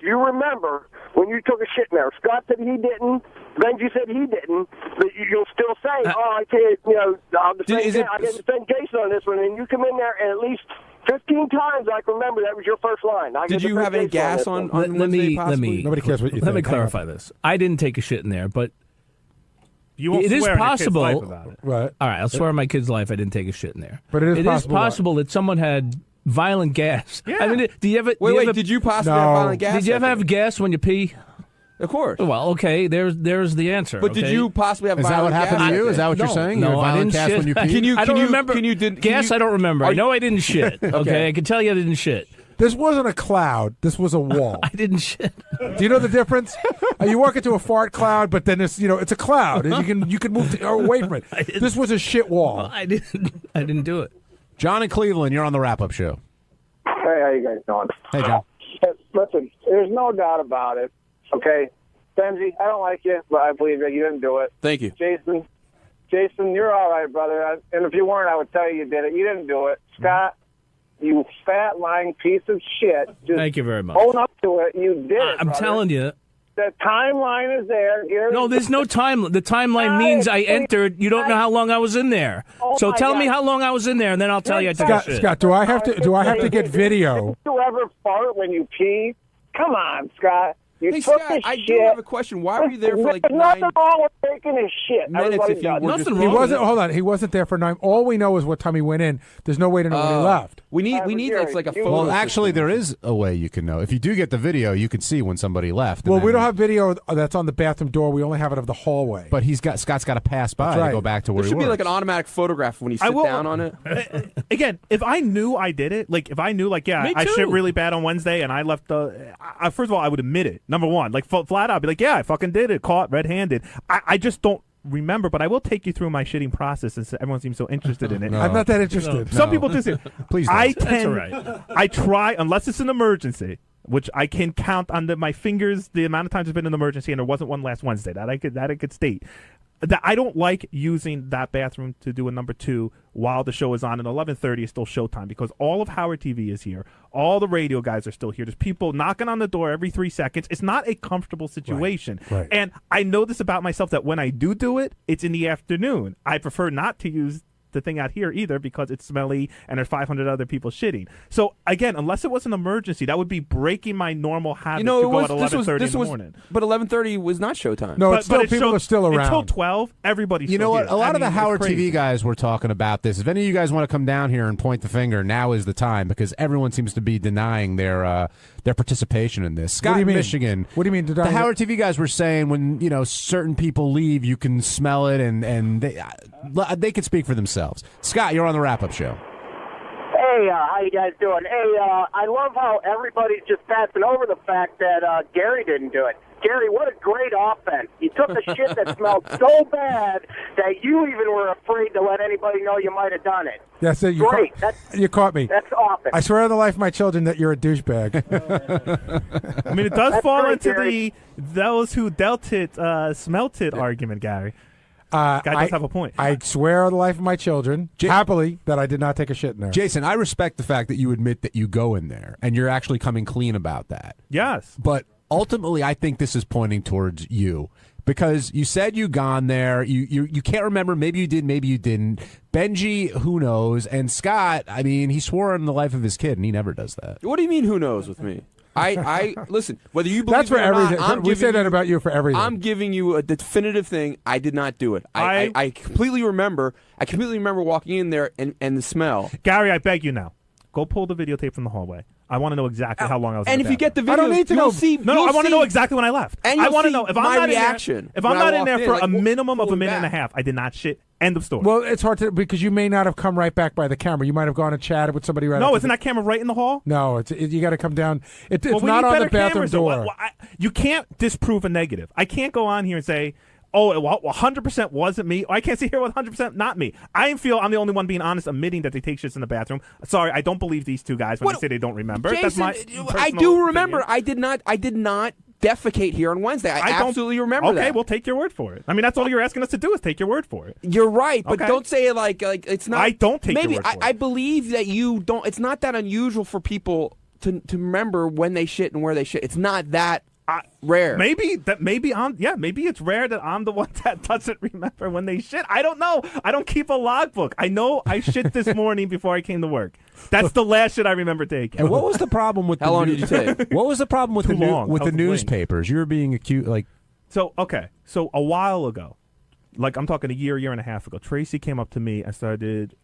you remember when you took a shit in there. Scott said he didn't. Benjy said he didn't. But you'll still say, I can't, I can defend Jason on this one. And you come in there and at least 15 times I can remember that was your first line. Did you have any gas on Wednesday, possibly? Nobody cares what you think. Let me clarify this. I didn't take a shit in there, but it is possible. Right. All right, I'll swear on my kid's life I didn't take a shit in there. But it is possible that someone had violent gas. Yeah. I mean, do you ever? Did you possibly have violent gas? Did you ever have gas when you pee? Of course. Well, okay. There's the answer. But okay? did you possibly have? Is that what happened to you? Is that what you're No, saying? no, You had I violent didn't gas shit. when you pee? I don't remember. Gas, I don't remember. I know I didn't shit. Okay, I can tell you I didn't shit. This wasn't a cloud. This was a wall. I didn't shit. Do you know the difference? You walk into a fart cloud, but then it's a cloud, and you can move away from it. This was a shit wall. Well, I didn't do it. John in Cleveland, you're on the wrap-up show. Hey, how you guys doing? Hey, John. Listen, there's no doubt about it. Okay, Benjy, I don't like you, but I believe that you didn't do it. Thank you, Jason, you're all right, brother. And if you weren't, I would tell you did it. You didn't do it, Scott. You fat lying piece of shit. Just thank you very much. Own up to it. You did it. I'm telling you. The timeline is there. No, there's no time. The timeline means I entered. You don't know how long I was in there. So tell me how long I was in there, and then I'll tell you. I took a shit. Scott, do I have to get video? Did you ever fart when you pee? Come on, Scott. You hey, took Scott, a I shit. do have a question. Why were you there for like There's 9 nothing wrong with taking a shit. minutes if you were Nothing just... wrong. He wasn't. Hold on. He wasn't there for 9. All we know is what time he went in. There's no way to know when he left. We need like a photo. Well, actually, there is a way you can know. If you do get the video, you can see when somebody left. Well, we don't have video that's on the bathroom door. We only have it of the hallway. But Scott's got to pass by to go back to where There he should be works. like an automatic photograph when you sit down on it. Again, if I knew I did it, like if I knew, like, yeah, I shit really bad on Wednesday and I left first of all, I would admit it. Number one, like flat out, be like, yeah, I fucking did it, caught red-handed. I just don't remember, but I will take you through my shitting process since everyone seems so interested in it. I'm not that interested. Some people just please don't. That's all right. I try, unless it's an emergency, which I can count on my fingers the amount of times it's been an emergency, and there wasn't one last Wednesday. That I could state. That I don't like using that bathroom to do a number 2 while the show is on, and 11:30 is still showtime because all of Howard TV is here. All the radio guys are still here. There's people knocking on the door every 3 seconds. It's not a comfortable situation. Right. And I know this about myself, that when I do it, it's in the afternoon. I prefer not to use the thing out here either because it's smelly and there's 500 other people shitting. So again, unless it was an emergency, that would be breaking my normal habit to go at 11:30 in the morning. But 11:30 was not showtime. No, people are still around. Until 12, everybody's You know still what? here. A lot of the it's Howard crazy. TV guys were talking about this. If any of you guys want to come down here and point the finger, now is the time because everyone seems to be denying their participation in this. Scott What do you in mean? Michigan. What do you mean The denying Howard TV guys were saying when certain people leave, you can smell it, and they can speak for themselves. Scott, you're on the wrap-up show. Hey, how you guys doing? Hey, I love how everybody's just passing over the fact that Gary didn't do it. Gary, what a great offense. You took a shit that smelled so bad that you even were afraid to let anybody know you might have done it. Yes, you Great. you caught me. That's awesome. I swear on the life of my children that you're a douchebag. I mean, it does That's fall great, into Gary. those who dealt it, smelt it argument, Gary. Guy does have a point. I swear on the life of my children, happily, that I did not take a shit in there. Jason, I respect the fact that you admit that you go in there, and you're actually coming clean about that. Yes. But ultimately, I think this is pointing towards you. Because you said you gone there, you can't remember. Maybe you did, maybe you didn't. Benjy, who knows? And Scott, I mean, he swore on the life of his kid, and he never does that. What do you mean? Who knows with me? I listen. Whether you believe That's for it or everything. not, We say that about you for everything. I'm giving you a definitive thing. I did not do it. I completely remember. I completely remember walking in there and the smell. Gary, I beg you now. Go pull the videotape from the hallway. I want to know exactly how long I was in And the if you get the bathroom. video, I don't need to you'll know. see. No, you'll I want to see- know exactly when I left. And I you'll want to see know if I'm my not reaction. in there. If I'm when I not in walked there for like, a minimum of a pulling minute and a back. half, I did not shit. End of story. Well, it's hard to because you may not have come right back by the camera. You might have gone and chatted with somebody right. No, after isn't that camera right in the hall? No, you got to come down. It's Well, we not need on the better bathroom cameras, though. door. You can't disprove a negative. I can't go on here and say, oh, well, 100% wasn't me. Or I can't sit here with 100% not me. I feel I'm the only one being honest, admitting that they take shits in the bathroom. Sorry, I don't believe these two guys when they say they don't remember. Jason, That's my I personal do remember. opinion. I did not defecate here on Wednesday. I don't- absolutely remember okay, that. Okay, we'll take your word for it. I mean, that's all you're asking us to do is take your word for it. You're right, but Okay. don't say it like it's not. I don't take maybe your word for I believe that you don't. It's not that unusual for people to remember when they shit and where they shit. It's not that rare. Maybe it's rare that I'm the one that doesn't remember when they shit. I don't know. I don't keep a logbook. I know I shit this morning before I came to work. That's the last shit I remember taking. And what was the problem with How long did you take? What was the problem with Too the long. with I the was waiting. newspapers? You were being accused like So a while ago, like I'm talking a year and a half ago, Tracy came up to me and started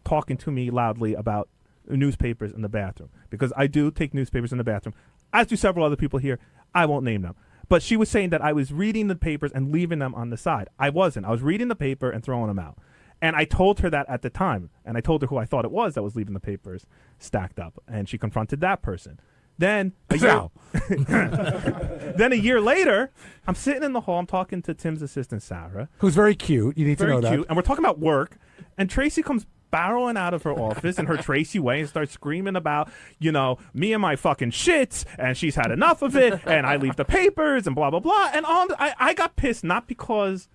talking to me loudly about newspapers in the bathroom because I do take newspapers in the bathroom, as do several other people here. I won't name them. But she was saying that I was reading the papers and leaving them on the side. I wasn't. I was reading the paper and throwing them out. And I told her that at the time. And I told her who I thought it was that was leaving the papers stacked up. And she confronted that person. Then a year later, I'm sitting in the hall. I'm talking to Tim's assistant, Sarah. Who's very cute. You need to know Very that. cute. And we're talking about work. And Tracy comes barreling out of her office in her Tracy way and starts screaming about, me and my fucking shits, and she's had enough of it, and I leave the papers, and blah, blah, blah. And I got pissed, not because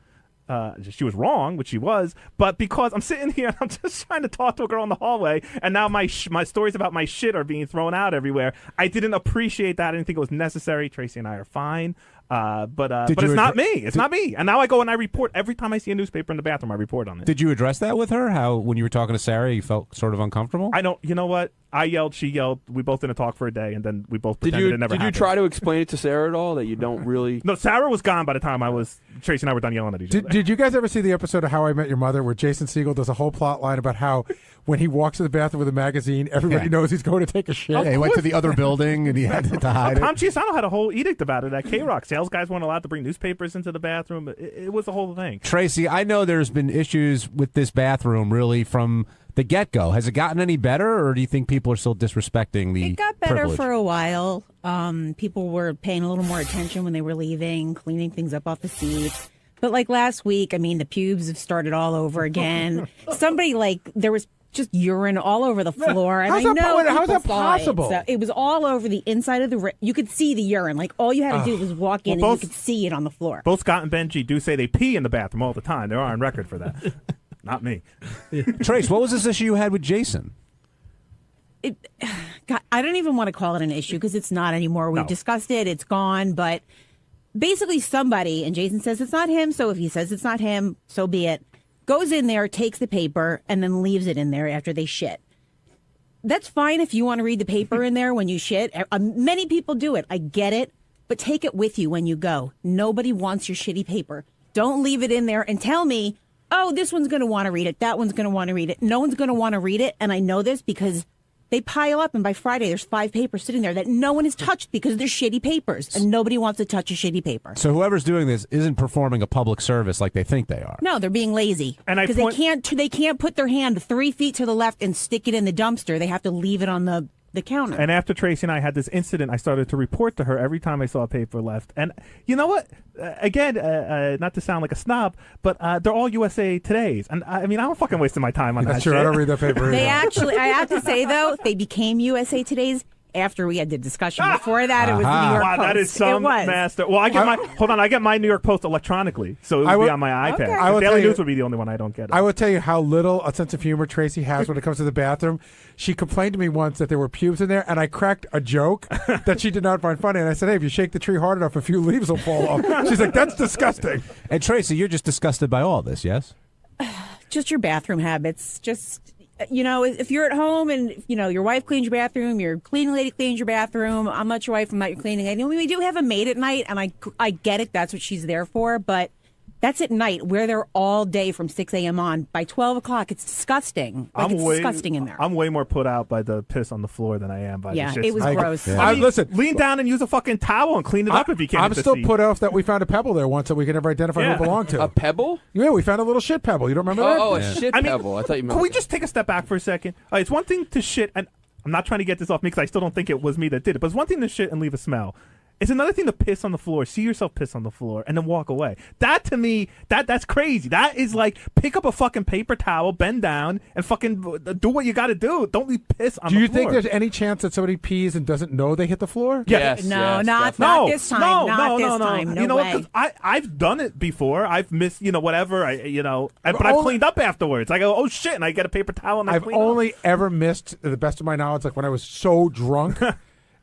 she was wrong, which she was, but because I'm sitting here and I'm just trying to talk to a girl in the hallway, and now my stories about my shit are being thrown out everywhere. I didn't appreciate that. I didn't think it was necessary. Tracy and I are fine. But it's not me. It's not me. And now I go and I report every time I see a newspaper in the bathroom. I report on it. Did you address that with her? How when you were talking to Sarah, you felt sort of uncomfortable? I don't. You know what? I yelled. She yelled. We both didn't talk for a day, and then we both pretended it never happened. Did you try to explain it to Sarah at all that you don't really? No, Sarah was gone by the time Tracy and I were done yelling at each other. Did you guys ever see the episode of How I Met Your Mother where Jason Segel does a whole plot line about how when he walks to the bathroom with a magazine, everybody knows he's going to take a shit? Yeah, he went to the other building and he had to hide Tom it. Chiasano had a whole edict about it at K-Rock. Sales guys weren't allowed to bring newspapers into the bathroom. It was a whole thing. Tracy, I know there's been issues with this bathroom really from the get-go. Has it gotten any better, or do you think people are still disrespecting the It got better privilege? for a while. People were paying a little more attention when they were leaving, cleaning things up off the seats. But like last week, I mean, the pubes have started all over again. There was just urine all over the floor. And How's I that know how's that people saw it. possible? So it was all over the inside of the you could see the urine. Like all you had to do was walk in and you could see it on the floor. Both Scott and Benjy do say they pee in the bathroom all the time. They're on record for that. Not me. Trace, what was this issue you had with Jason? God, I don't even want to call it an issue because it's not anymore. We've discussed it. It's gone. But basically somebody, and Jason says it's not him, so if he says it's not him, so be it. goes in there, takes the paper, and then leaves it in there after they shit. That's fine if you want to read the paper in there when you shit. Many people do it. I get it. But take it with you when you go. Nobody wants your shitty paper. Don't leave it in there and tell me, oh, this one's going to want to read it. That one's going to want to read it. No one's going to want to read it. And I know this because they pile up, and by Friday, there's 5 papers sitting there that no one has touched because they're shitty papers, and nobody wants to touch a shitty paper. So whoever's doing this isn't performing a public service like they think they are. No, they're being lazy. Because they can't put their hand 3 feet to the left and stick it in the dumpster. They have to leave it on the counter. And after Tracy and I had this incident, I started to report to her every time I saw a paper left. And you know what? Again, not to sound like a snob, but they're all USA Todays. And I mean, I'm fucking wasting my time on that shit. I don't read that paper They actually, I have to say, though, they became USA Todays after we had the discussion. Before that, it was the New York Post. That is some master. Well, I get my New York Post electronically, so it would be on my iPad. I will Daily tell News would be the only one I don't get. I will tell you how little a sense of humor Tracy has when it comes to the bathroom. She complained to me once that there were pubes in there, and I cracked a joke that she did not find funny. And I said, hey, if you shake the tree hard enough, a few leaves will fall off. She's like, that's disgusting. And Tracy, you're just disgusted by all this, yes? Just your bathroom habits. Just, you know, if you're at home and, you know, your wife cleans your bathroom, your cleaning lady cleans your bathroom. I'm not your wife, I'm not your cleaning lady. We do have a maid at night, and I get it. That's what she's there for. But that's at night. We're there all day from 6 a.m. on. By 12 o'clock, it's disgusting. It's disgusting in there. I'm way more put out by the piss on the floor than I am by the shit. It was gross. Yeah. I mean, listen, lean down and use a fucking towel and clean it up if you can. I'm still put off that we found a pebble there once that we could never identify who it belonged to. A pebble? Yeah, we found a little shit pebble. You don't remember that? Oh, a shit pebble. I thought you meant. Can we just take a step back for a second? It's one thing to shit, and I'm not trying to get this off me because I still don't think it was me that did it, but it's one thing to shit and leave a smell. It's another thing to piss on the floor, see yourself piss on the floor, and then walk away. That, to me, that's crazy. That is like, pick up a fucking paper towel, bend down, and fucking do what you got to do. Don't leave piss on the floor. Do you think there's any chance that somebody pees and doesn't know they hit the floor? Yes. Not this time. Not this time. No you know way. what? I've done it before. I've missed, whatever. But I've cleaned up afterwards. I go, oh shit, and I get a paper towel and I've only ever missed, to the best of my knowledge, like when I was so drunk.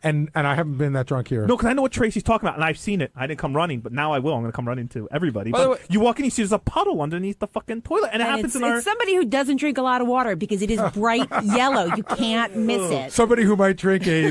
And I haven't been that drunk here. No, because I know what Tracy's talking about, and I've seen it. I didn't come running, but now I will. I'm going to come running to everybody. By the way, you walk in, you see there's a puddle underneath the fucking toilet, and it happens in our... It's somebody who doesn't drink a lot of water because it is bright yellow. You can't miss it. Somebody who might drink a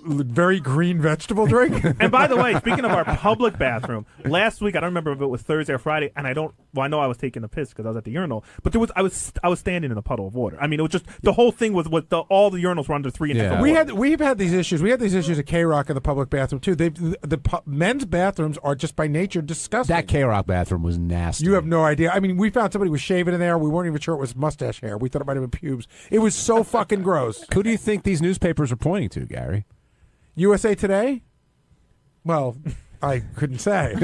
very green vegetable drink. And by the way, speaking of our public bathroom, last week, I don't remember if it was Thursday or Friday, and I know I was taking a piss because I was at the urinal, but I was standing in a puddle of water. I mean, it was just, the whole thing was all the urinals were under 3 inches of water. We've had these issues. We had these issues at K-Rock in the public bathroom too. The men's bathrooms are just by nature disgusting. That K-Rock bathroom was nasty. You have no idea. I mean, we found somebody was shaving in there. We weren't even sure it was mustache hair. We thought it might have been pubes. It was so fucking gross. Who do you think these newspapers are pointing to, Gary? USA Today? Well, I couldn't say. You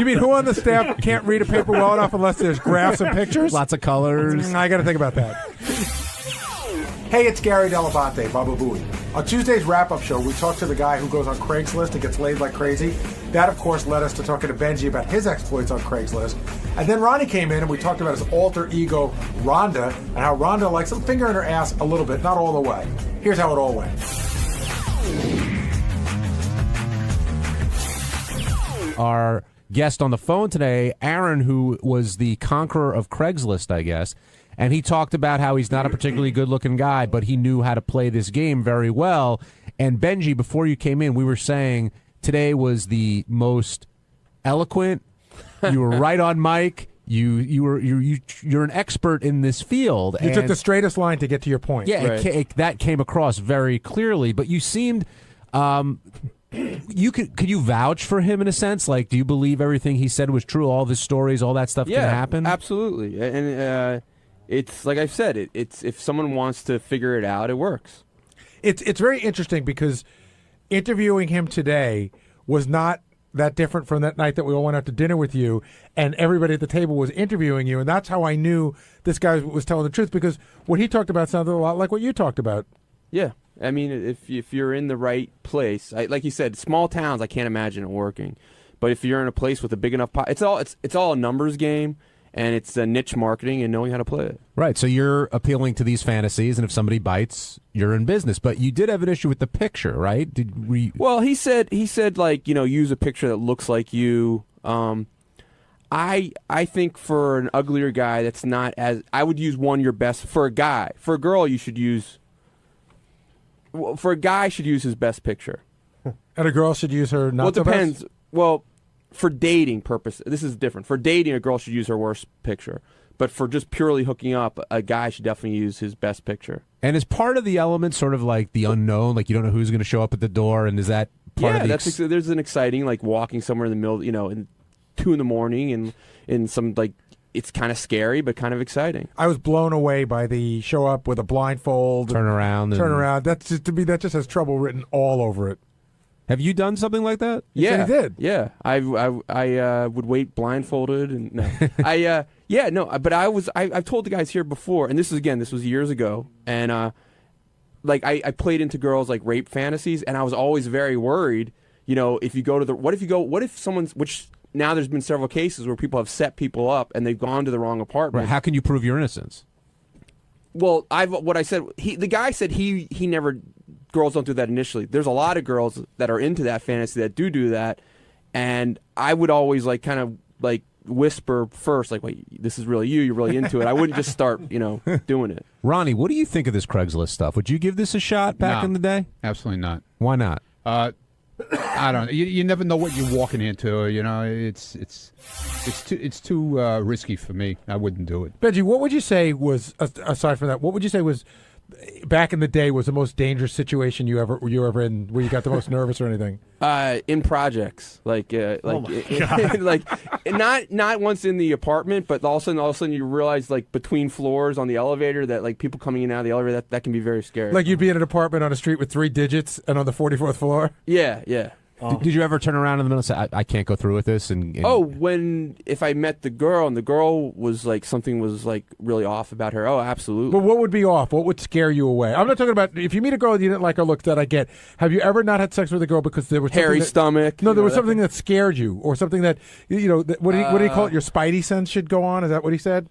mean who on the staff can't read a paper well enough unless there's graphs and pictures? Lots of colors. I got to think about that. Hey, it's Gary Dell'Abate, Baba Booey. On Tuesday's wrap-up show, we talked to the guy who goes on Craigslist and gets laid like crazy. That, of course, led us to talking to Benjy about his exploits on Craigslist. And then Ronnie came in and we talked about his alter ego, Rhonda, and how Rhonda likes a finger in her ass a little bit, not all the way. Here's how it all went. Our guest on the phone today, Aaron, who was the conqueror of Craigslist, I guess, and he talked about how he's not a particularly good-looking guy, but he knew how to play this game very well. And Benjy, before you came in, we were saying today was the most eloquent. You were right on mic. You're an expert in this field. You took the straightest line to get to your point. Yeah, right. That came across very clearly. But you seemed. Could you vouch for him in a sense? Like, do you believe everything he said was true? All of his stories, all that stuff can happen? Absolutely. And it's like I've said, it's if someone wants to figure it out, it works. It's very interesting because interviewing him today was not that different from that night that we all went out to dinner with you and everybody at the table was interviewing you, and that's how I knew this guy was telling the truth, because what he talked about sounded a lot like what you talked about. Yeah. I mean, if you're in the right place, like you said, small towns, I can't imagine it working. But if you're in a place with a big enough it's all a numbers game, and it's a niche marketing and knowing how to play it. Right. So you're appealing to these fantasies, and if somebody bites, you're in business. But you did have an issue with the picture, right? Well, he said like, use a picture that looks like you. I think for an uglier guy, that's not as. I would use one your best for a guy. For a girl, you should use. For a guy, should use his best picture. And a girl should use her not Well, it so depends. best? Well, for dating purpose, this is different. For dating, a girl should use her worst picture. But for just purely hooking up, a guy should definitely use his best picture. And is part of the element sort of like the unknown, like you don't know who's going to show up at the door, and is that part of the There's an exciting, like walking somewhere in the middle, in 2 a.m, and in some like it's kind of scary but kind of exciting. I was blown away by the show up with a blindfold, turn around. That's just, to me, that just has trouble written all over it. Have you done something like that? Yeah, he did. Yeah, I would wait blindfolded and no, but I've told the guys here before, and this was years ago, and I played into girls like rape fantasies, and I was always very worried. If you go to what if someone's, which now there's been several cases where people have set people up and they've gone to the wrong apartment. Right. How can you prove your innocence? Well, the guy said he never. Girls don't do that initially. There's a lot of girls that are into that fantasy that do that, and I would always kind of whisper first, like, wait, this is really you. You're really into it. I wouldn't just start, doing it. Ronnie, what do you think of this Craigslist stuff? Would you give this a shot back in the day? Absolutely not. Why not? I don't know. You never know what you're walking into. It's too risky for me. I wouldn't do it. Benji, what would you say was, aside from that, what would you say was back in the day was the most dangerous situation you ever in, where you got the most nervous or anything? In projects, not once in the apartment, but all of a sudden you realize between floors on the elevator that people coming in and out of the elevator that can be very scary. Like you'd be in an apartment on a street with 3 digits and on the 44th floor. Yeah. Did you ever turn around in the middle and say, I can't go through with this? If I met the girl and the girl was something was really off about her, absolutely. But what would be off? What would scare you away? I'm not talking about if you meet a girl and you didn't like her looks, that I get. Have you ever not had sex with a girl because there was hairy stomach? No, there was something that scared you, or something that what do you call it? Your spidey sense should go on. Is that what he said?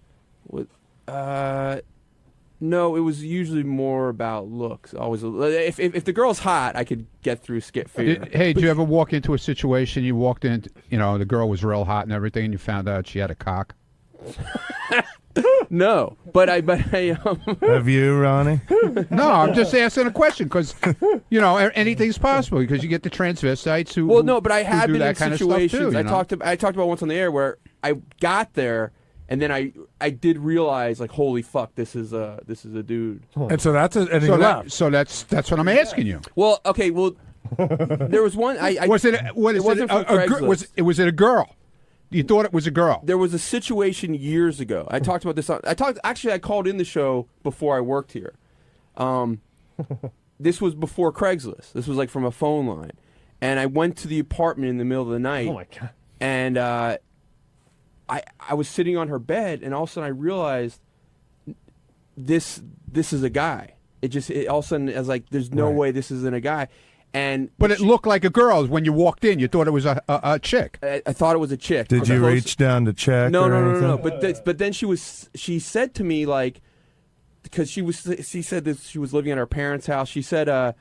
No, it was usually more about looks. Always, if the girl's hot, I could get through fear. Hey, did you ever walk into a situation? You walked in, the girl was real hot and everything, and you found out she had a cock. No, but I have you, Ronnie? No, I'm just asking a question because anything's possible because you get the transvestites who. Well, no, but I have been in situations. Too, I talked about once on the air where I got there. And then I did realize, holy fuck, this is a dude. And so that's that's what I'm asking you. Well, okay, there was one. Was it a girl? You thought it was a girl? There was a situation years ago. I talked about this. I called in the show before I worked here. This was before Craigslist. This was from a phone line, and I went to the apartment in the middle of the night. Oh my god! And I was sitting on her bed, and all of a sudden I realized this is a guy. All of a sudden I was like, there's no way this isn't a guy. But it looked like a girl when you walked in. You thought it was a chick. I thought it was a chick. Did you reach down to check? No. But then she said to me because she said that she was living at her parents' house. She said,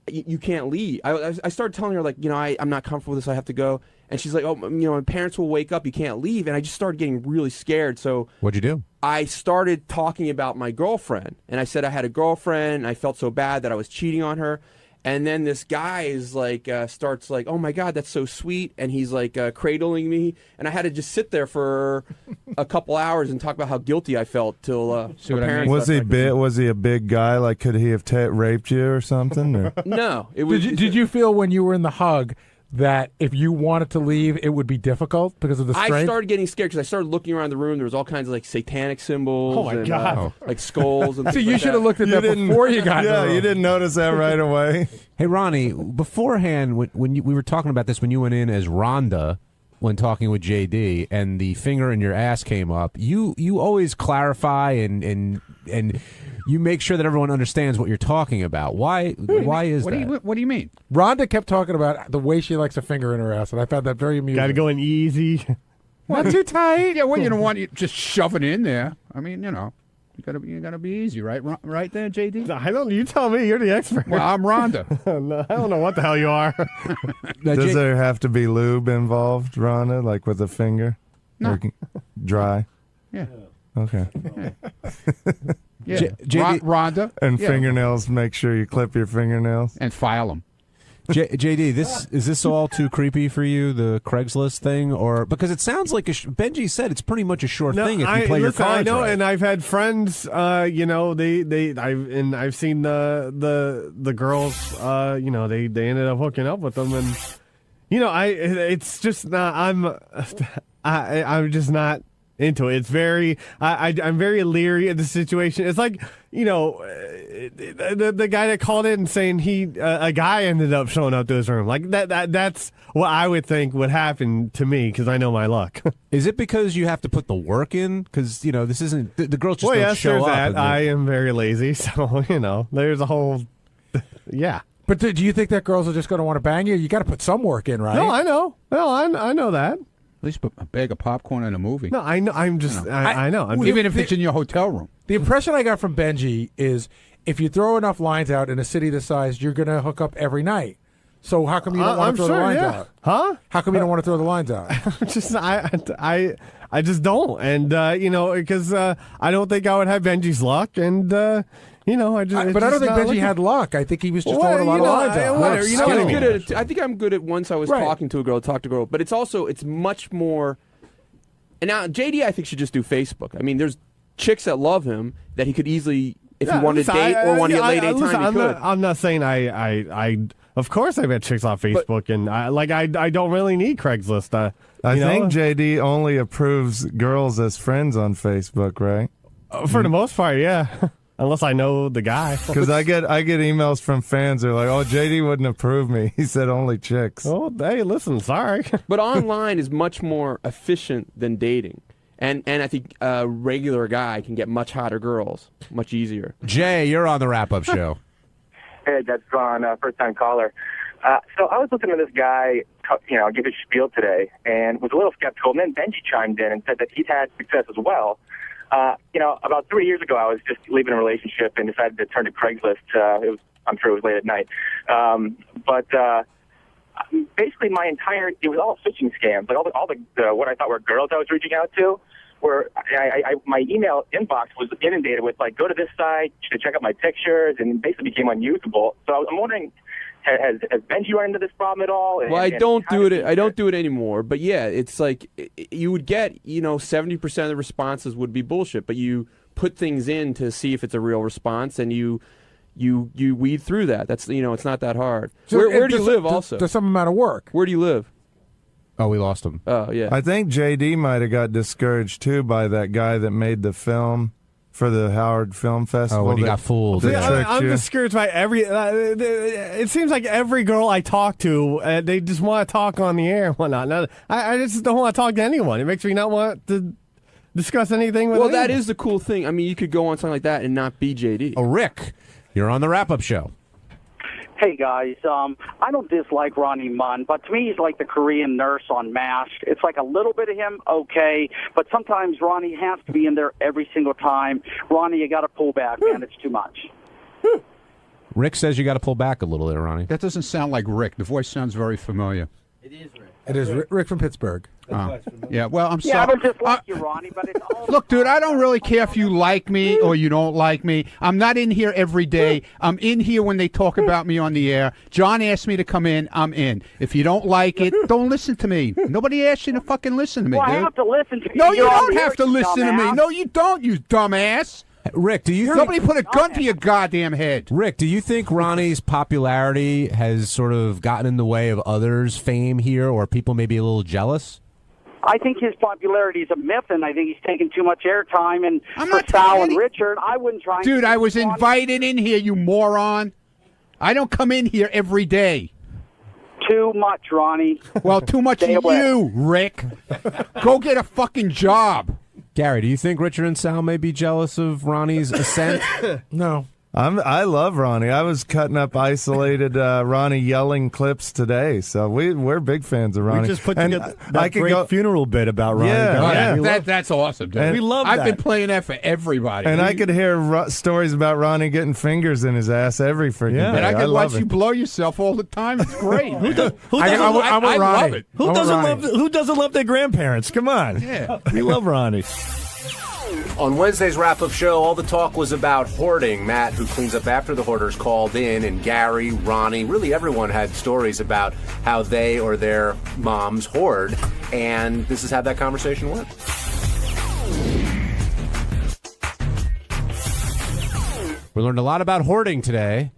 you can't leave. I started telling her I'm not comfortable with this. I have to go. And she's like, my parents will wake up. You can't leave. And I just started getting really scared. So what'd you do? I started talking about my girlfriend. And I said I had a girlfriend. And I felt so bad that I was cheating on her. And then this guy is starts oh my God, that's so sweet. And he's cradling me. And I had to just sit there for a couple hours and talk about how guilty I felt till my parents. Was he a big guy? Could he have raped you or something? Or? No. It was. Did you feel when you were in the hug that if you wanted to leave, it would be difficult because of the strength? I started getting scared because I started looking around the room. There was all kinds of satanic symbols. Oh my God! Skulls. And so you should have looked at that before you got. Yeah, you didn't notice that right away. Hey, Ronnie, beforehand, when we were talking about this, when you went in as Rhonda, when talking with JD, and the finger in your ass came up, you always clarify and you make sure that everyone understands what you're talking about. Why is that? What do you mean? Rhonda kept talking about the way she likes a finger in her ass, and I found that very amusing. Got to go in easy. Not too tight. Yeah, well, you don't want you just shove it in there. I mean, you gotta be easy, right? Right there, JD. I don't. You tell me. You're the expert. Well, I'm Rhonda. No, I don't know what the hell you are. Does there have to be lube involved, Rhonda, with a finger? No. Or dry? Yeah. Okay. Yeah. JD Rhonda. And Yeah. fingernails, make sure you clip your fingernails. And file them. JD, is this all too creepy for you, the Craigslist thing, or because it sounds like Benjy said it's pretty much a sure thing if you play your cards I know, right. and I've had friends. I've seen the girls. They ended up hooking up with them, and it's just not. I'm just not into it. It's very. I'm very leery of the situation. It's like the guy that called in saying a guy ended up showing up to his room. Like that's what I would think would happen to me because I know my luck. Is it because you have to put the work in? Because this isn't the girls just don't show there's up. that. and I am very lazy, so there's a whole yeah. But do you think that girls are just going to want to bang you? You got to put some work in, right? No, I know. No, I know that. At least a bag of popcorn in a movie. No, I know. I'm just. I know. Even if it's in your hotel room. The impression I got from Benjy is if you throw enough lines out in a city this size, you're going to hook up every night. So how come you don't want to throw the lines out? Huh? How come you don't want to throw the lines out? I just don't, and because I don't think I would have Benji's luck, and I just. But I don't think Benjy had luck. I think he was just throwing a lot of lines out. Whatever, you know what I mean? I think I'm good at once I was Right. talking to a girl, talk to a girl, but it's much more. And now JD, I think should just do Facebook. I mean, there's chicks that love him that he could easily, if he wanted to date or wanted to get laid anytime, he could. I'm not saying I of course I've had chicks on Facebook, and I don't really need Craigslist. I think JD only approves girls as friends on Facebook, right? For the most part, yeah. Unless I know the guy. Because I get emails from fans who are like, "Oh, JD wouldn't approve me. He said only chicks." Oh, hey, listen, sorry. But online is much more efficient than dating. And I think a regular guy can get much hotter girls much easier. Jay, you're on the wrap-up show. Hey, that's Ron, first-time caller. So I was looking at this guy, give his spiel today, and was a little skeptical. And then Benjy chimed in and said that he'd had success as well. About 3 years ago, I was just leaving a relationship and decided to turn to Craigslist. I'm sure it was late at night. But basically it was all phishing scams. Like all the what I thought were girls I was reaching out to, where my email inbox was inundated with like, go to this site to check out my pictures, and basically became unusable. So I'm wondering, has Benjy run into this problem at all? Well, I don't do it. I don't do it anymore. But yeah, it's like you would get 70% of the responses would be bullshit, but you put things in to see if it's a real response, and you weed through that. That's it's not that hard. So where do you live? Also, there's some amount of work. Where do you live? Oh, we lost him. Oh, yeah. I think JD might have got discouraged too by that guy that made the film for the Howard Film Festival. Oh, when he got fooled. that I'm tricked you. discouraged by every. It seems like every girl I talk to, they just want to talk on the air and whatnot. No, I just don't want to talk to anyone. It makes me not want to discuss anything with. Well, anyone. that is the cool thing. I mean, you could go on something like that and not be JD. Oh, Rick, you're on the wrap-up show. Hey guys, I don't dislike Ronnie Munn, but to me he's like the Korean nurse on MASH. It's like a little bit of him, okay, but sometimes Ronnie has to be in there every single time. Ronnie, you got to pull back, man. It's too much. Rick says you got to pull back a little there, Ronnie. That doesn't sound like Rick. The voice sounds very familiar. It is Rick. It is Rick from Pittsburgh. Yeah, well, I'm Yeah, I sorry. don't dislike you, Ronnie, but it's all... Look, dude, I don't really care if you like me or you don't like me. I'm not in here every day. I'm in here when they talk about me on the air. John asked me to come in. I'm in. If you don't like it, don't listen to me. Nobody asked you to fucking listen to me, Well, I dude. have to listen to you. No, you You're on don't the have air, to you listen to me. dumbass. No, you don't, you dumbass. Rick, do you Somebody think, put a gun to your goddamn head. Rick, do you think Ronnie's popularity has sort of gotten in the way of others' fame here, or people may be a little jealous? I think his popularity is a myth, and I think he's taking too much airtime. And for Sal and Richard, I wouldn't try. and- Dude, I was invited in here, you moron. I don't come in here every day. Too much, Ronnie. Well, too much Stay of away. you, Rick. Go get a fucking job. Gary, do you think Richard and Sal may be jealous of Ronnie's ascent? No. I love Ronnie. I was cutting up isolated Ronnie yelling clips today, so we're big fans of Ronnie. We just put And together I that could great go- funeral bit about Ronnie. Yeah, That's awesome, dude. And we love I've that. been playing that for everybody. And I could hear stories about Ronnie getting fingers in his ass every freaking day. And I could watch love you it. blow yourself all the time. It's great. Who doesn't I love it. Who doesn't love their grandparents? Come on. Yeah. We love Ronnie. On Wednesday's wrap-up show, all the talk was about hoarding. Matt, who cleans up after the hoarders, called in, and Gary, Ronnie, really everyone had stories about how they or their moms hoard, and this is how that conversation went. We learned a lot about hoarding today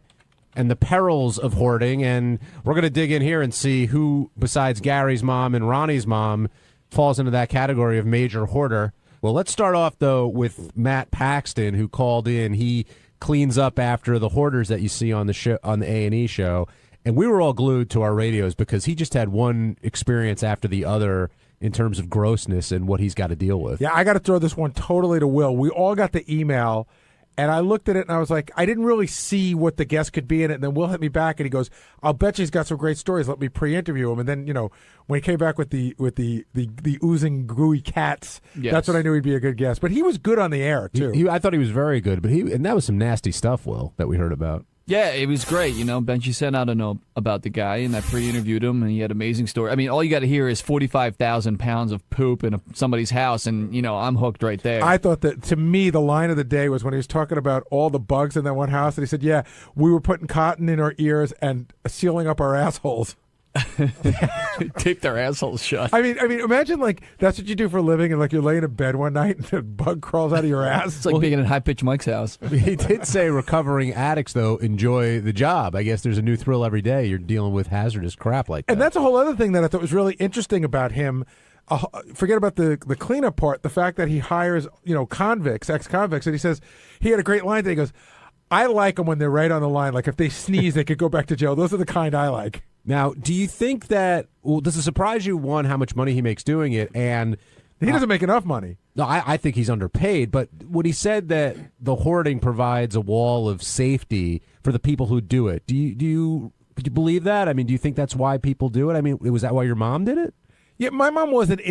and the perils of hoarding, and we're going to dig in here and see who, besides Gary's mom and Ronnie's mom, falls into that category of major hoarder. Well, let's start off, though, with Matt Paxton, who called in. He cleans up after the hoarders that you see on the show, on the A&E show, and we were all glued to our radios because he just had one experience after the other in terms of grossness and what he's got to deal with. Yeah, I got to throw this one totally to Will. We all got the email, and I looked at it, and I was like, I didn't really see what the guest could be in it. And then Will hit me back, and he goes, "I'll bet you he's got some great stories. Let me pre-interview him." And then, when he came back with the oozing gooey cats, Yes. that's when I knew he'd be a good guest. But he was good on the air too. I thought he was very good, but and that was some nasty stuff, Will, that we heard about. Yeah, it was great. Benjy said, I don't know about the guy, and I pre-interviewed him, and he had an amazing story. I mean, all you got to hear is 45,000 pounds of poop in somebody's house, and, I'm hooked right there. I thought that, to me, the line of the day was when he was talking about all the bugs in that one house, and he said, "Yeah, we were putting cotton in our ears and sealing up our assholes." Tape their assholes shut. I mean, imagine that's what you do for a living, and you're laying in bed one night and a bug crawls out of your ass. It's like being in High Pitch Mike's house. He did say recovering addicts, though, enjoy the job. I guess there's a new thrill every day. You're dealing with hazardous crap like that. And that's a whole other thing that I thought was really interesting about him. Forget about the cleanup part. The fact that he hires convicts, ex-convicts, and he says he had a great line. That he goes, "I like them when they're right on the line. Like if they sneeze, they could go back to jail. Those are the kind I like." Now, do you think that, does it surprise you, one, how much money he makes doing it, and... He doesn't make enough money. No, I think he's underpaid, but when he said that the hoarding provides a wall of safety for the people who do it, do you believe that? I mean, do you think that's why people do it? I mean, was that why your mom did it? Yeah, my mom wasn't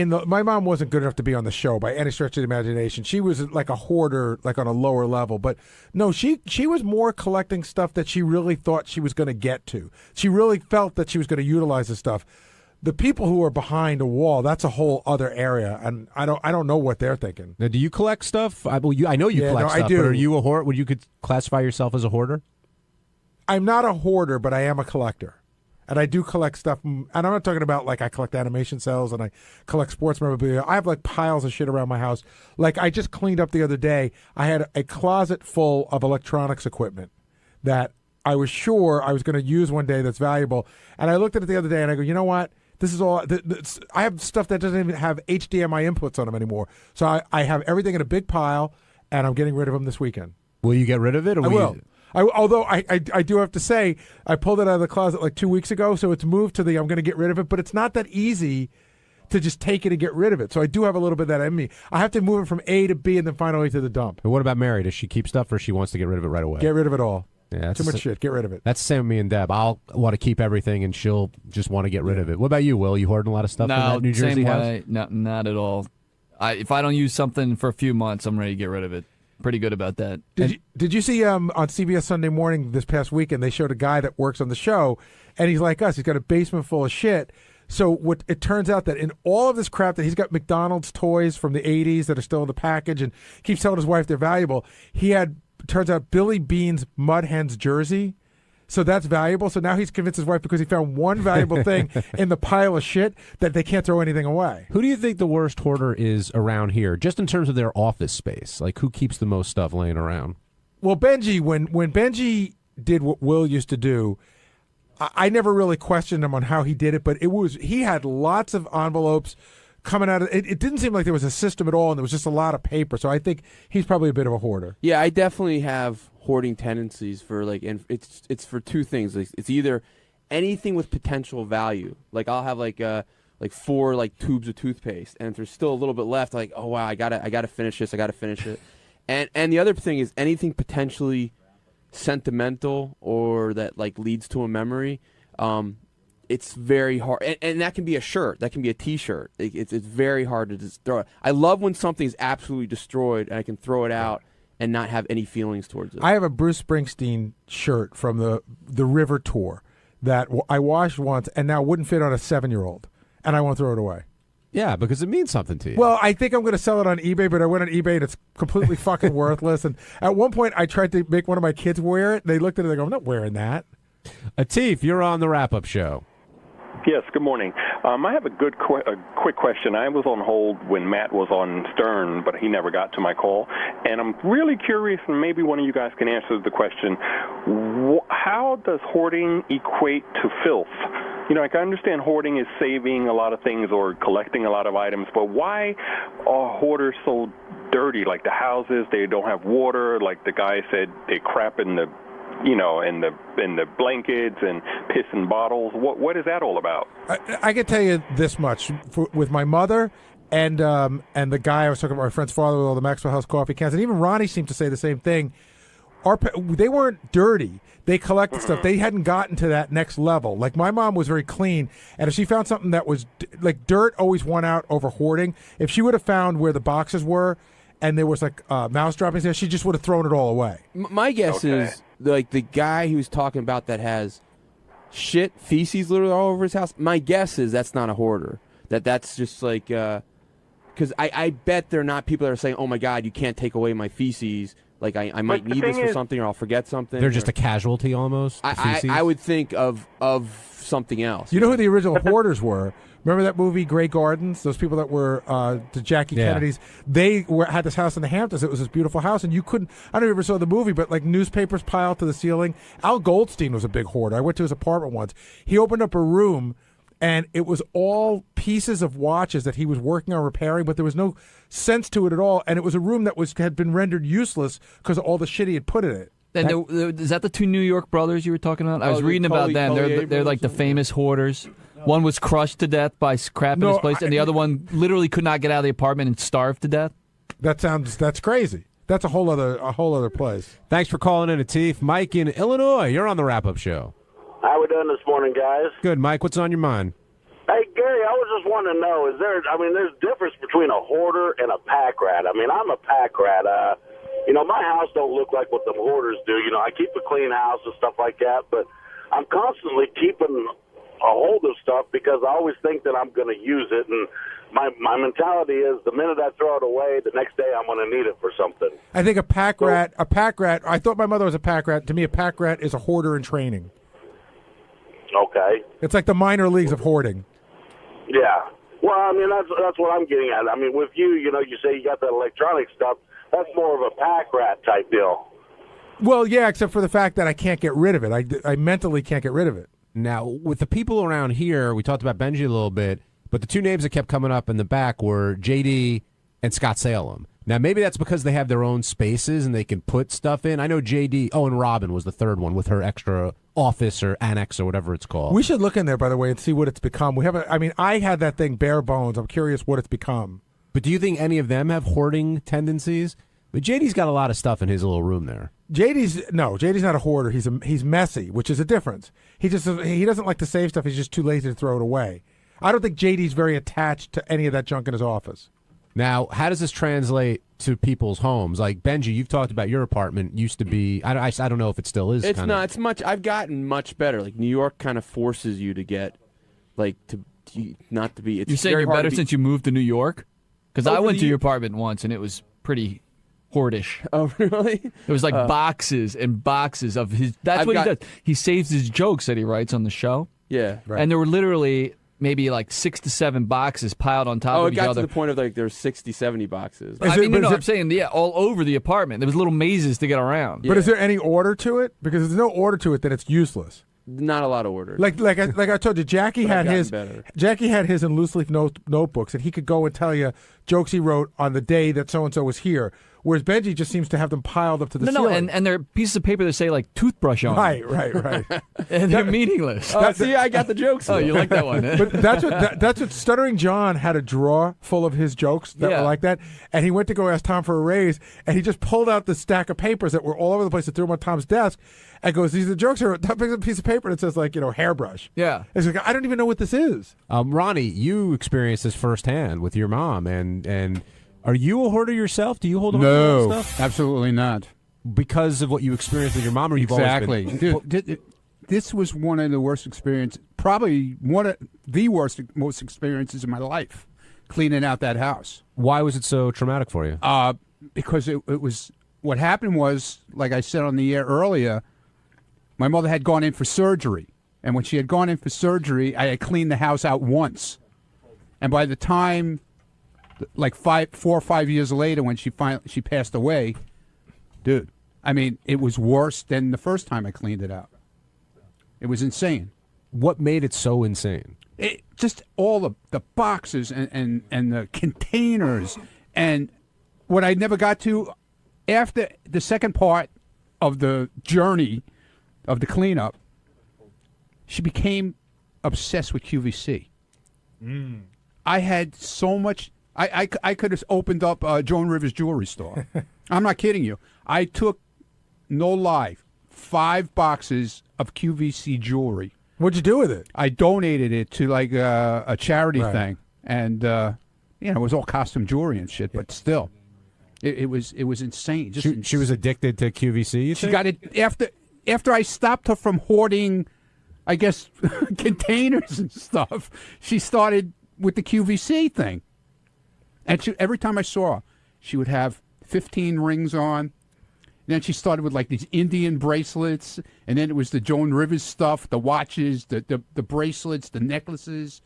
good enough to be on the show by any stretch of the imagination. She was like a hoarder, like on a lower level. But no, she was more collecting stuff that she really thought she was going to get to. She really felt that she was going to utilize the stuff. The people who are behind a wall, that's a whole other area, and I don't know what they're thinking. Now, do you collect stuff? I know you collect stuff, I do. But are you a hoarder? Would you could classify yourself as a hoarder? I'm not a hoarder, but I am a collector. And I do collect stuff, and I'm not talking about I collect animation cells and I collect sports memorabilia. I have piles of shit around my house. I just cleaned up the other day. I had a closet full of electronics equipment that I was sure I was going to use one day that's valuable. And I looked at it the other day and I go, you know what? This is all. I have stuff that doesn't even have HDMI inputs on them anymore. So I have everything in a big pile, and I'm getting rid of them this weekend. Will you get rid of it? Or I will. Although I do have to say, I pulled it out of the closet 2 weeks ago, so it's moved to the I'm going to get rid of it, but it's not that easy to just take it and get rid of it. So I do have a little bit of that in me. I have to move it from A to B and then finally to the dump. But what about Mary? Does she keep stuff or she wants to get rid of it right away? Get rid of it all. Yeah, too much shit. Get rid of it. That's the same with me and Deb. I'll want to keep everything and she'll just want to get rid of it. What about you, Will? You hoarding a lot of stuff in that New Jersey same house? way. No, not at all. If I don't use something for a few months, I'm ready to get rid of it. Pretty good about that. Did you see on CBS Sunday Morning this past weekend, they showed a guy that works on the show, and he's like us. He's got a basement full of shit. So it turns out that in all of this crap that he's got McDonald's toys from the 80s that are still in the package and keeps telling his wife they're valuable. He had, turns out, Billy Bean's Mud Hens jersey. So that's valuable. So now he's convinced his wife because he found one valuable thing in the pile of shit that they can't throw anything away. Who do you think the worst hoarder is around here, just in terms of their office space? Who keeps the most stuff laying around? Well, Benjy, when Benjy did what Will used to do, I never really questioned him on how he did it, but he had lots of envelopes coming out of it. It didn't seem like there was a system at all, and there was just a lot of paper. So I think he's probably a bit of a hoarder. Yeah, I definitely have hoarding tendencies for and it's for two things. It's either anything with potential value. I'll have 4 tubes of toothpaste, and if there's still a little bit left, oh wow, I gotta finish this. I gotta finish it. And the other thing is anything potentially sentimental or that like leads to a memory, it's very hard. And that can be a shirt, that can be a T-shirt. It's very hard to just throw it. I love when something's absolutely destroyed and I can throw it out and not have any feelings towards it. I have a Bruce Springsteen shirt from the River Tour that I washed once and now wouldn't fit on a 7-year-old, and I won't throw it away. Yeah, because it means something to you. Well, I think I'm going to sell it on eBay, but I went on eBay and it's completely fucking worthless. And at one point, I tried to make one of my kids wear it. They looked at it and they go, I'm not wearing that. Atif, you're on the wrap-up show. Yes, good morning. I have a quick question. I was on hold when Matt was on Stern, but he never got to my call. And I'm really curious, and maybe one of you guys can answer the question, how does hoarding equate to filth? You know, like I understand hoarding is saving a lot of things or collecting a lot of items, but why are hoarders so dirty? Like the houses, they don't have water. Like the guy said, they crap in the, you know, in the blankets and piss in bottles. What is that all about? I can tell you this much: with my mother and the guy I was talking about, my friend's father with all the Maxwell House coffee cans, and even Ronnie seemed to say the same thing. They weren't dirty. They collected stuff. They hadn't gotten to that next level. Like my mom was very clean, and if she found something that was like dirt, always won out over hoarding. If she would have found where the boxes were, and there was like mouse droppings there, she just would have thrown it all away. My guess is like the guy he was talking about that has shit, feces literally all over his house. My guess is that's not a hoarder. That's just like because I bet there are not people that are saying, oh my God, you can't take away my feces. Like I might need this for something, or I'll forget something. They're just a casualty almost. I would think of something else. You know who the original hoarders were? Remember that movie Grey Gardens? Those people that were the Jackie Kennedys. They had this house in the Hamptons. It was this beautiful house, and you couldn't. I don't know if you ever saw the movie, but like newspapers piled to the ceiling. Al Goldstein was a big hoarder. I went to his apartment once. He opened up a room, and it was all pieces of watches that he was working on repairing, but there was no sense to it at all. And it was a room that had been rendered useless because of all the shit he had put in it. And is that the two New York brothers you were talking about? I was reading about them. They're like the famous hoarders. One was crushed to death by scrap in his place, and the other one literally could not get out of the apartment and starved to death. That's crazy. That's a whole other place. Thanks for calling in, Atif. Mike in Illinois, you're on the wrap-up show. How we doing this morning, guys? Good, Mike. What's on your mind? Hey, Gary, I was just wanting to know, there's difference between a hoarder and a pack rat. I mean, I'm a pack rat. My house don't look like what the hoarders do. You know, I keep a clean house and stuff like that, but I'm constantly keeping a hold of stuff because I always think that I'm going to use it, and my mentality is the minute I throw it away, the next day I'm going to need it for something. I think a pack rat, I thought my mother was a pack rat. To me, a pack rat is a hoarder in training. Okay. It's like the minor leagues of hoarding. Yeah. Well, I mean, that's what I'm getting at. I mean, with you, you say you got that electronic stuff. That's more of a pack rat type deal. Well, yeah, except for the fact that I can't get rid of it. I mentally can't get rid of it. Now, with the people around here, we talked about Benjy a little bit, but the two names that kept coming up in the back were JD and Scott Salem. Now, maybe that's because they have their own spaces and they can put stuff in. I know JD, and Robin was the third one with her extra office or annex or whatever it's called. We should look in there, by the way, and see what it's become. I had that thing bare bones. I'm curious what it's become. But do you think any of them have hoarding tendencies? But JD's got a lot of stuff in his little room there. JD's not a hoarder. He's messy, which is a difference. He doesn't like to save stuff. He's just too lazy to throw it away. I don't think JD's very attached to any of that junk in his office. Now, how does this translate to people's homes? Like Benjy, you've talked about your apartment used to be. I don't know if it still is. It's not. It's much. I've gotten much better. Like New York kind of forces you to get, like to not to be. It's You're saying you're better since you moved to New York? Because I went to your apartment once and it was pretty hoardish. Oh, really? It was like boxes and boxes of his. That's what he does. He saves his jokes that he writes on the show. Yeah, right. And there were literally maybe like 6 to 7 boxes piled on top of each other. Oh, it got to the point of like there's 60, 70 boxes. I'm saying all over the apartment. There was little mazes to get around. But is there any order to it? Because if there's no order to it, then it's useless. Not a lot of order. Like I told you, Jackie had his in loose leaf notebooks, and he could go and tell you jokes he wrote on the day that so and so was here. whereas Benjy just seems to have them piled up to the ceiling. and they're pieces of paper that say like toothbrush on them. Right. And they're meaningless. See, I got the jokes. Oh, you like that one? But that's what Stuttering John had a drawer full of his jokes that were like that, and he went to go ask Tom for a raise, and he just pulled out the stack of papers that were all over the place and threw them on Tom's desk, and goes, "These are the jokes." Or Tom picks up a piece of paper and it says like hairbrush. Yeah. It's like, I don't even know what this is. Ronnie, you experienced this firsthand with your mom, and are you a hoarder yourself? Do you hold on to that stuff? Absolutely not. Because of what you experienced with your mom, or you've Exactly. always been... Dude, this was one of the worst experiences, probably one of the most experiences in my life, cleaning out that house. Why was it so traumatic for you? Because it was, what happened was, like I said on the air earlier, my mother had gone in for surgery. And when she had gone in for surgery, I had cleaned the house out once. And by the time, like 4 or 5 years later, when she passed away, dude, I mean, it was worse than the first time I cleaned it out. It was insane. What made it so insane? Just all the boxes and the containers. And what I never got to, after the second part of the journey of the cleanup, she became obsessed with QVC. I had so much. I could have opened up Joan Rivers jewelry store. I'm not kidding you. I took, no lie, 5 boxes of QVC jewelry. What'd you do with it? I donated it to like a charity thing, and it was all costume jewelry and shit. But still, it was insane. She was addicted to QVC. You She think? got it after I stopped her from hoarding, I guess, containers and stuff. She started with the QVC thing, and every time I saw her, she would have 15 rings on. And then she started with like these Indian bracelets, and then it was the Joan Rivers stuff, the watches, the bracelets, the necklaces.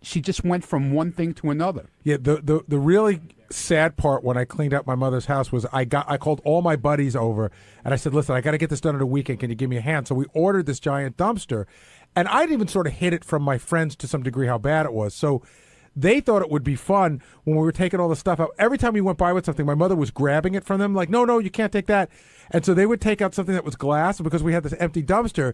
She just went from one thing to another. Yeah, the really sad part when I cleaned out my mother's house was I called all my buddies over, and I said, listen, I got to get this done in a weekend. Can you give me a hand? So we ordered this giant dumpster, and I'd even sort of hid it from my friends to some degree how bad it was. So they thought it would be fun when we were taking all the stuff out. Every time we went by with something, my mother was grabbing it from them, like, no, you can't take that. And so they would take out something that was glass, because we had this empty dumpster.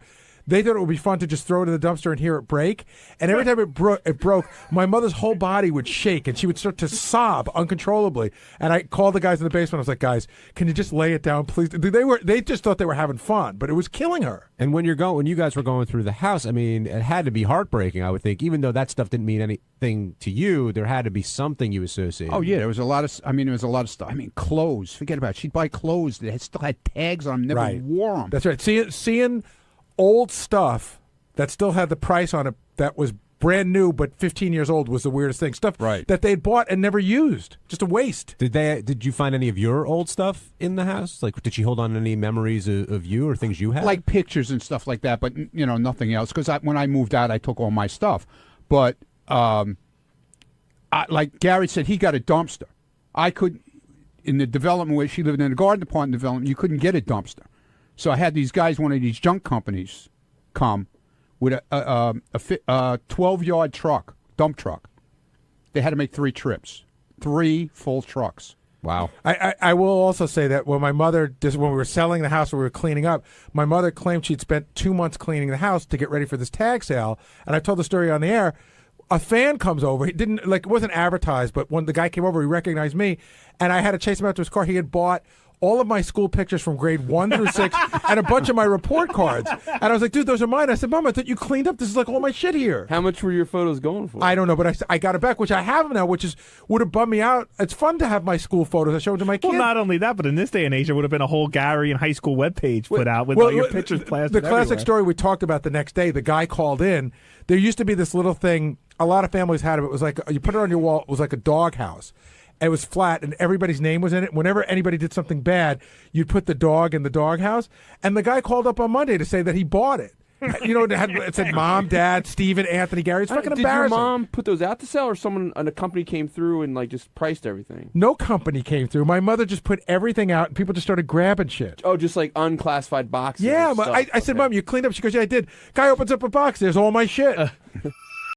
They thought it would be fun to just throw it in the dumpster and hear it break. And every time it broke, my mother's whole body would shake, and she would start to sob uncontrollably. And I called the guys in the basement. I was like, guys, can you just lay it down, please? They just thought they were having fun, but it was killing her. And when you guys were going through the house, I mean, it had to be heartbreaking, I would think. Even though that stuff didn't mean anything to you, there had to be something you associated. Oh yeah, there was a lot of stuff. I mean, clothes. Forget about it. She'd buy clothes that still had tags on them, never wore them. That's right. Seeing old stuff that still had the price on it that was brand new but 15 years old was the weirdest thing. Stuff that they'd bought and never used. Just a waste. Did you find any of your old stuff in the house? Like, did she hold on to any memories of you or things you had? Like pictures and stuff like that, but nothing else. Because when I moved out, I took all my stuff. But like Gary said, he got a dumpster. I could, in the development where she lived in the garden department development, you couldn't get a dumpster. So I had these guys, one of these junk companies, come with a 12-yard truck, dump truck. They had to make 3 trips, 3 full trucks. Wow. I will also say that when my mother, when we were selling the house, when we were cleaning up, my mother claimed she'd spent 2 months cleaning the house to get ready for this tag sale. And I told the story on the air. A fan comes over. He didn't, it wasn't advertised, but when the guy came over, he recognized me, and I had to chase him out to his car. He had bought all of my school pictures from grade 1 through 6 and a bunch of my report cards. And I was like, dude, those are mine. I said, Mom, I thought you cleaned up. This is like all my shit here. How much were your photos going for? I don't know, but I got it back, which I have now, which would have bummed me out. It's fun to have my school photos. I showed them to my kids. Well, not only that, but in this day and age, there would have been a whole Gary and high school webpage put out with all your pictures plastered The classic everywhere. story we talked about the next day, the guy called in. There used to be this little thing, a lot of families had it. It was like, you put it on your wall, it was like a dog house. It was flat, and everybody's name was in it. Whenever anybody did something bad, you'd put the dog in the doghouse. And the guy called up on Monday to say that he bought it. It said Mom, Dad, Steven, Anthony, Gary. It's fucking embarrassing. Did your mom put those out to sell, or someone a company came through and just priced everything? No company came through. My mother just put everything out, and people just started grabbing shit. Oh, just like unclassified boxes. Yeah, and stuff. I said, Mom, you cleaned up? She goes, yeah, I did. Guy opens up a box. There's all my shit.